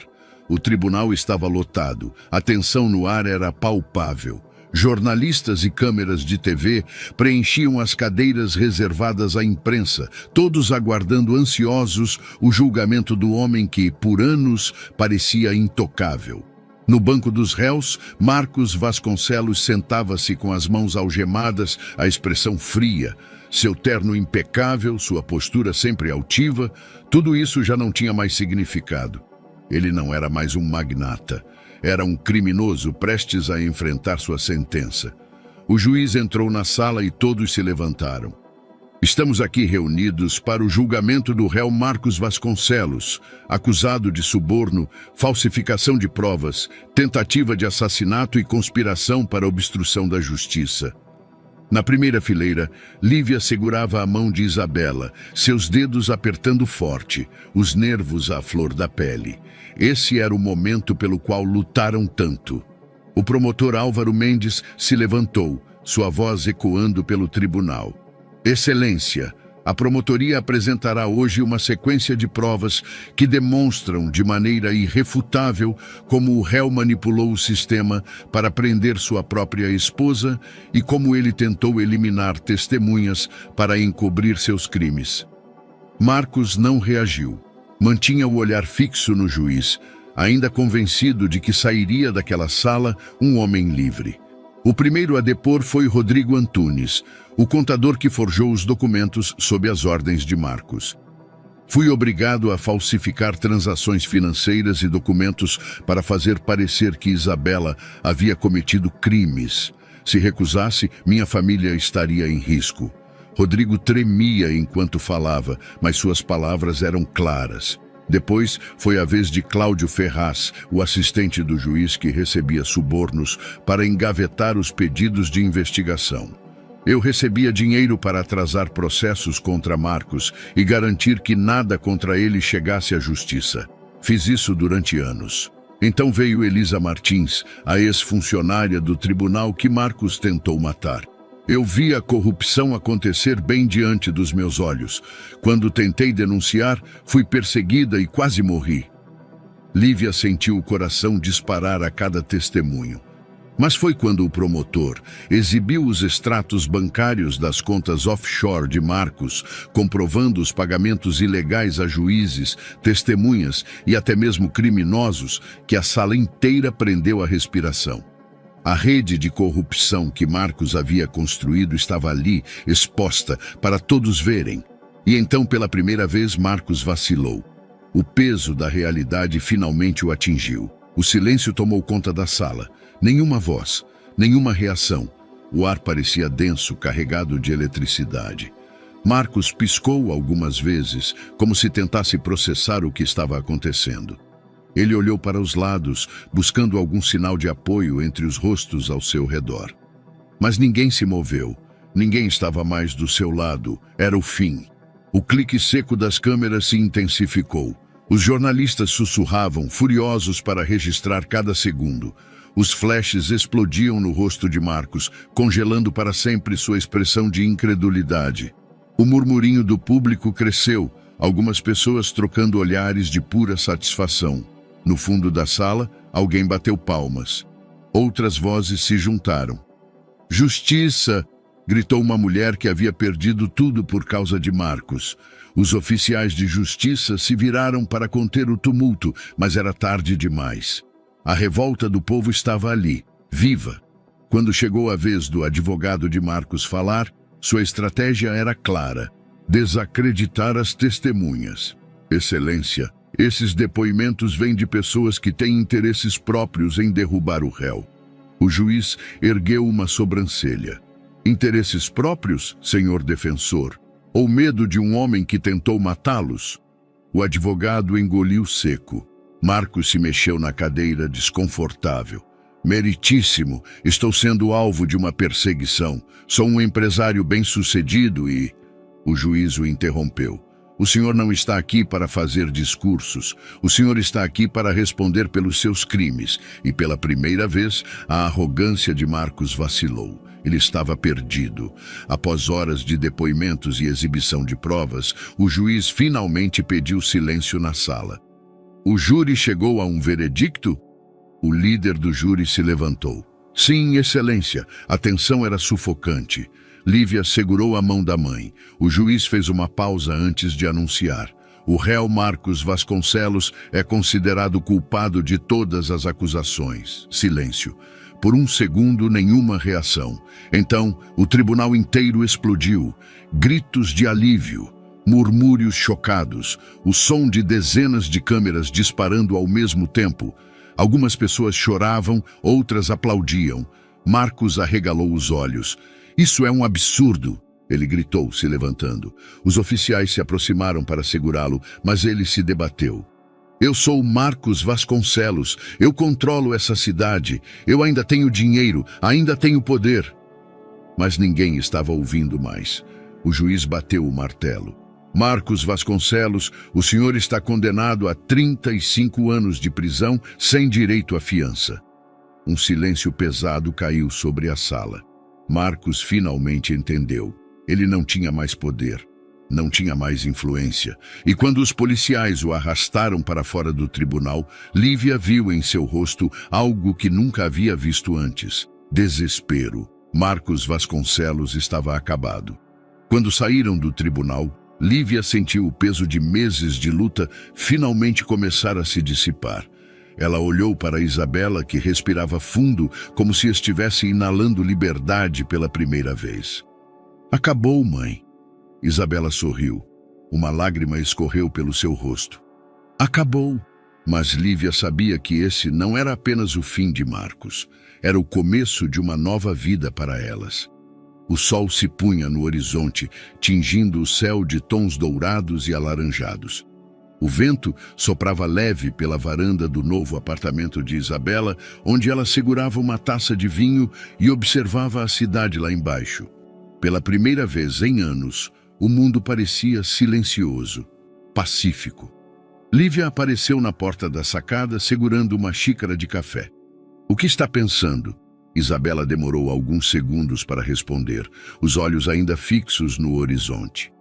O tribunal estava lotado, a tensão no ar era palpável. Jornalistas e câmeras de TV preenchiam as cadeiras reservadas à imprensa, todos aguardando ansiosos o julgamento do homem que, por anos, parecia intocável. No banco dos réus, Marcos Vasconcelos sentava-se com as mãos algemadas, a expressão fria. Seu terno impecável, sua postura sempre altiva, tudo isso já não tinha mais significado. Ele não era mais um magnata. Era um criminoso prestes a enfrentar sua sentença. O juiz entrou na sala e todos se levantaram. Estamos aqui reunidos para o julgamento do réu Marcos Vasconcelos, acusado de suborno, falsificação de provas, tentativa de assassinato e conspiração para obstrução da justiça. Na primeira fileira, Lívia segurava a mão de Isabela, seus dedos apertando forte, os nervos à flor da pele. Esse era o momento pelo qual lutaram tanto. O promotor Álvaro Mendes se levantou, sua voz ecoando pelo tribunal. Excelência, a promotoria apresentará hoje uma sequência de provas que demonstram de maneira irrefutável como o réu manipulou o sistema para prender sua própria esposa e como ele tentou eliminar testemunhas para encobrir seus crimes. Marcos não reagiu. Mantinha o olhar fixo no juiz, ainda convencido de que sairia daquela sala um homem livre. O primeiro a depor foi Rodrigo Antunes, o contador que forjou os documentos sob as ordens de Marcos. Fui obrigado a falsificar transações financeiras e documentos para fazer parecer que Isabela havia cometido crimes. Se recusasse, minha família estaria em risco. Rodrigo tremia enquanto falava, mas suas palavras eram claras. Depois foi a vez de Cláudio Ferraz, o assistente do juiz que recebia subornos para engavetar os pedidos de investigação. Eu recebia dinheiro para atrasar processos contra Marcos e garantir que nada contra ele chegasse à justiça. Fiz isso durante anos. Então veio Elisa Martins, a ex-funcionária do tribunal que Marcos tentou matar. Eu vi a corrupção acontecer bem diante dos meus olhos. Quando tentei denunciar, fui perseguida e quase morri. Lívia sentiu o coração disparar a cada testemunho. Mas foi quando o promotor exibiu os extratos bancários das contas offshore de Marcos, comprovando os pagamentos ilegais a juízes, testemunhas e até mesmo criminosos, que a sala inteira prendeu a respiração. A rede de corrupção que Marcos havia construído estava ali, exposta, para todos verem. E então, pela primeira vez, Marcos vacilou. O peso da realidade finalmente o atingiu. O silêncio tomou conta da sala. Nenhuma voz, nenhuma reação. O ar parecia denso, carregado de eletricidade. Marcos piscou algumas vezes, como se tentasse processar o que estava acontecendo. Ele olhou para os lados, buscando algum sinal de apoio entre os rostos ao seu redor. Mas ninguém se moveu. Ninguém estava mais do seu lado. Era o fim. O clique seco das câmeras se intensificou. Os jornalistas sussurravam, furiosos para registrar cada segundo. Os flashes explodiam no rosto de Marcos, congelando para sempre sua expressão de incredulidade. O murmurinho do público cresceu, algumas pessoas trocando olhares de pura satisfação. No fundo da sala, alguém bateu palmas. Outras vozes se juntaram. "Justiça!" gritou uma mulher que havia perdido tudo por causa de Marcos. Os oficiais de justiça se viraram para conter o tumulto, mas era tarde demais. A revolta do povo estava ali, viva. Quando chegou a vez do advogado de Marcos falar, sua estratégia era clara: desacreditar as testemunhas. Excelência, esses depoimentos vêm de pessoas que têm interesses próprios em derrubar o réu. O juiz ergueu uma sobrancelha. Interesses próprios, senhor defensor? Ou medo de um homem que tentou matá-los? O advogado engoliu seco. Marcos se mexeu na cadeira, desconfortável. Meritíssimo, estou sendo alvo de uma perseguição. Sou um empresário bem-sucedido e... O juiz o interrompeu. O senhor não está aqui para fazer discursos. O senhor está aqui para responder pelos seus crimes. E pela primeira vez, a arrogância de Marcos vacilou. Ele estava perdido. Após horas de depoimentos e exibição de provas, o juiz finalmente pediu silêncio na sala. O júri chegou a um veredicto? O líder do júri se levantou. Sim, excelência. A tensão era sufocante. Lívia segurou a mão da mãe. O juiz fez uma pausa antes de anunciar. O réu Marcos Vasconcelos é considerado culpado de todas as acusações. Silêncio. Por um segundo, nenhuma reação. Então, o tribunal inteiro explodiu. Gritos de alívio, murmúrios chocados, o som de dezenas de câmeras disparando ao mesmo tempo. Algumas pessoas choravam, outras aplaudiam. Marcos arregalou os olhos. Isso é um absurdo, ele gritou, se levantando. Os oficiais se aproximaram para segurá-lo, mas ele se debateu. Eu sou Marcos Vasconcelos, eu controlo essa cidade, eu ainda tenho dinheiro, ainda tenho poder. Mas ninguém estava ouvindo mais. O juiz bateu o martelo. Marcos Vasconcelos, o senhor está condenado a 35 anos de prisão sem direito à fiança. Um silêncio pesado caiu sobre a sala. Marcos finalmente entendeu. Ele não tinha mais poder, não tinha mais influência. E quando os policiais o arrastaram para fora do tribunal, Lívia viu em seu rosto algo que nunca havia visto antes. Desespero. Marcos Vasconcelos estava acabado. Quando saíram do tribunal, Lívia sentiu o peso de meses de luta finalmente começar a se dissipar. Ela olhou para Isabela, que respirava fundo, como se estivesse inalando liberdade pela primeira vez. Acabou, mãe. Isabela sorriu. Uma lágrima escorreu pelo seu rosto. Acabou. Mas Lívia sabia que esse não era apenas o fim de Marcos. Era o começo de uma nova vida para elas. O sol se punha no horizonte, tingindo o céu de tons dourados e alaranjados. O vento soprava leve pela varanda do novo apartamento de Isabela, onde ela segurava uma taça de vinho e observava a cidade lá embaixo. Pela primeira vez em anos, o mundo parecia silencioso, pacífico. Lívia apareceu na porta da sacada, segurando uma xícara de café. O que está pensando? Isabela demorou alguns segundos para responder, os olhos ainda fixos no horizonte.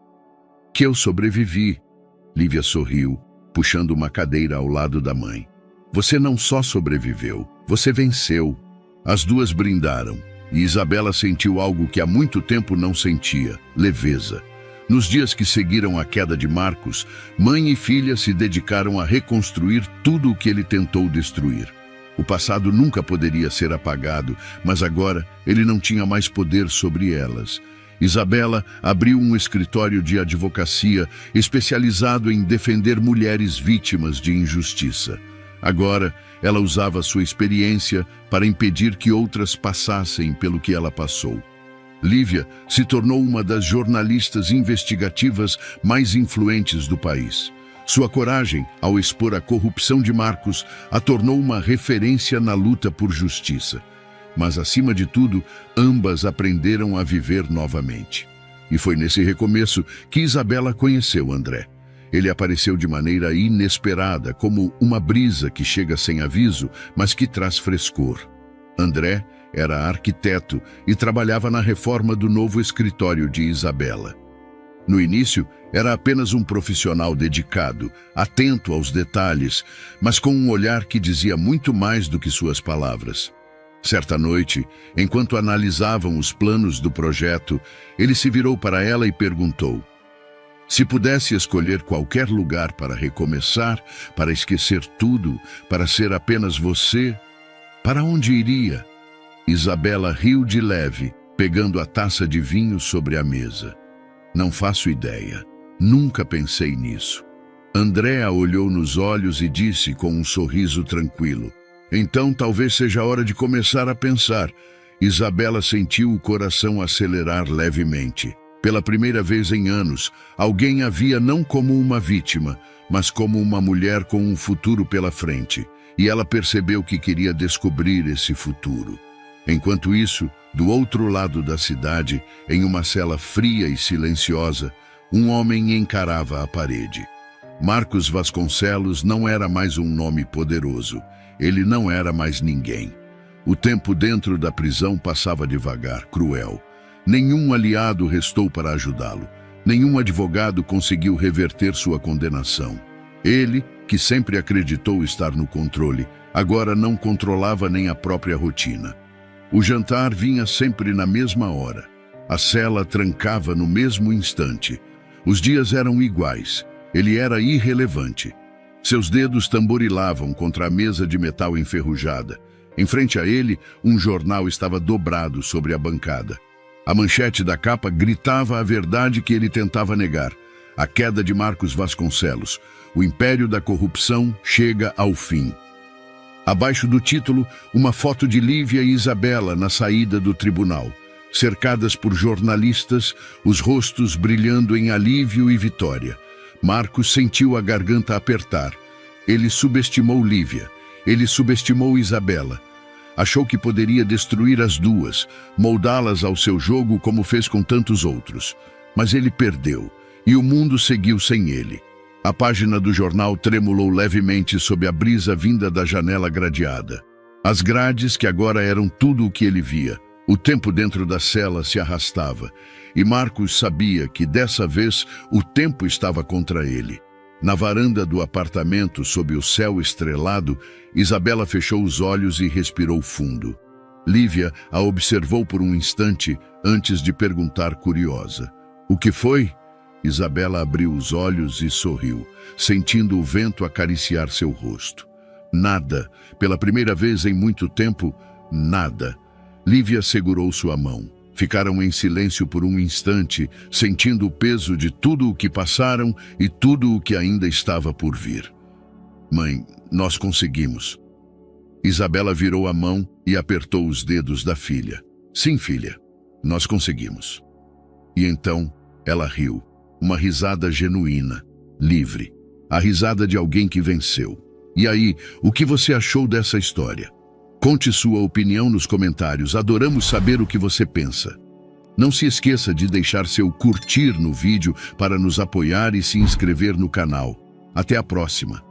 Que eu sobrevivi. Lívia sorriu, puxando uma cadeira ao lado da mãe. Você não só sobreviveu, você venceu. As duas brindaram, e Isabela sentiu algo que há muito tempo não sentia: leveza. Nos dias que seguiram a queda de Marcos, mãe e filha se dedicaram a reconstruir tudo o que ele tentou destruir. O passado nunca poderia ser apagado, mas agora ele não tinha mais poder sobre elas. Isabela abriu um escritório de advocacia especializado em defender mulheres vítimas de injustiça. Agora, ela usava sua experiência para impedir que outras passassem pelo que ela passou. Lívia se tornou uma das jornalistas investigativas mais influentes do país. Sua coragem, ao expor a corrupção de Marcos, a tornou uma referência na luta por justiça. Mas, acima de tudo, ambas aprenderam a viver novamente. E foi nesse recomeço que Isabela conheceu André. Ele apareceu de maneira inesperada, como uma brisa que chega sem aviso, mas que traz frescor. André era arquiteto e trabalhava na reforma do novo escritório de Isabela. No início, era apenas um profissional dedicado, atento aos detalhes, mas com um olhar que dizia muito mais do que suas palavras. Certa noite, enquanto analisavam os planos do projeto, ele se virou para ela e perguntou: se pudesse escolher qualquer lugar para recomeçar, para esquecer tudo, para ser apenas você, para onde iria? Isabela riu de leve, pegando a taça de vinho sobre a mesa. Não faço ideia. Nunca pensei nisso. André a olhou nos olhos e disse com um sorriso tranquilo: então talvez seja a hora de começar a pensar. Isabela sentiu o coração acelerar levemente. Pela primeira vez em anos, alguém a via não como uma vítima, mas como uma mulher com um futuro pela frente. E ela percebeu que queria descobrir esse futuro. Enquanto isso, do outro lado da cidade, em uma cela fria e silenciosa, Um homem encarava a parede. Marcos Vasconcelos não era mais um nome poderoso. Ele não era mais ninguém. O tempo dentro da prisão passava devagar, cruel. Nenhum aliado restou para ajudá-lo. Nenhum advogado conseguiu reverter sua condenação. Ele, que sempre acreditou estar no controle, agora não controlava nem a própria rotina. O jantar vinha sempre na mesma hora. A cela trancava no mesmo instante. Os dias eram iguais. Ele era irrelevante. Seus dedos tamborilavam contra a mesa de metal enferrujada. Em frente a ele, um jornal estava dobrado sobre a bancada. A manchete da capa gritava a verdade que ele tentava negar. A queda de Marcos Vasconcelos. O império da corrupção chega ao fim. Abaixo do título, uma foto de Lívia e Isabela na saída do tribunal. Cercadas por jornalistas, os rostos brilhando em alívio e vitória. Marcos sentiu a garganta apertar. Ele subestimou Lívia. Ele subestimou Isabela. Achou que poderia destruir as duas, moldá-las ao seu jogo como fez com tantos outros. Mas ele perdeu, e o mundo seguiu sem ele. A página do jornal tremulou levemente sob a brisa vinda da janela gradeada. As grades, que agora eram tudo o que ele via. O tempo dentro da cela se arrastava, e Marcos sabia que dessa vez o tempo estava contra ele. Na varanda do apartamento, sob o céu estrelado, Isabela fechou os olhos e respirou fundo. Lívia a observou por um instante antes de perguntar curiosa. "O que foi?" Isabela abriu os olhos e sorriu, sentindo o vento acariciar seu rosto. Nada. Pela primeira vez em muito tempo, nada. Lívia segurou sua mão. Ficaram em silêncio por um instante, sentindo o peso de tudo o que passaram e tudo o que ainda estava por vir. "Mãe, nós conseguimos." Isabela virou a mão e apertou os dedos da filha. "Sim, filha, nós conseguimos." E então ela riu. Uma risada genuína, livre. A risada de alguém que venceu. E aí, o que você achou dessa história? Conte sua opinião nos comentários. Adoramos saber o que você pensa. Não se esqueça de deixar seu curtir no vídeo para nos apoiar e se inscrever no canal. Até a próxima!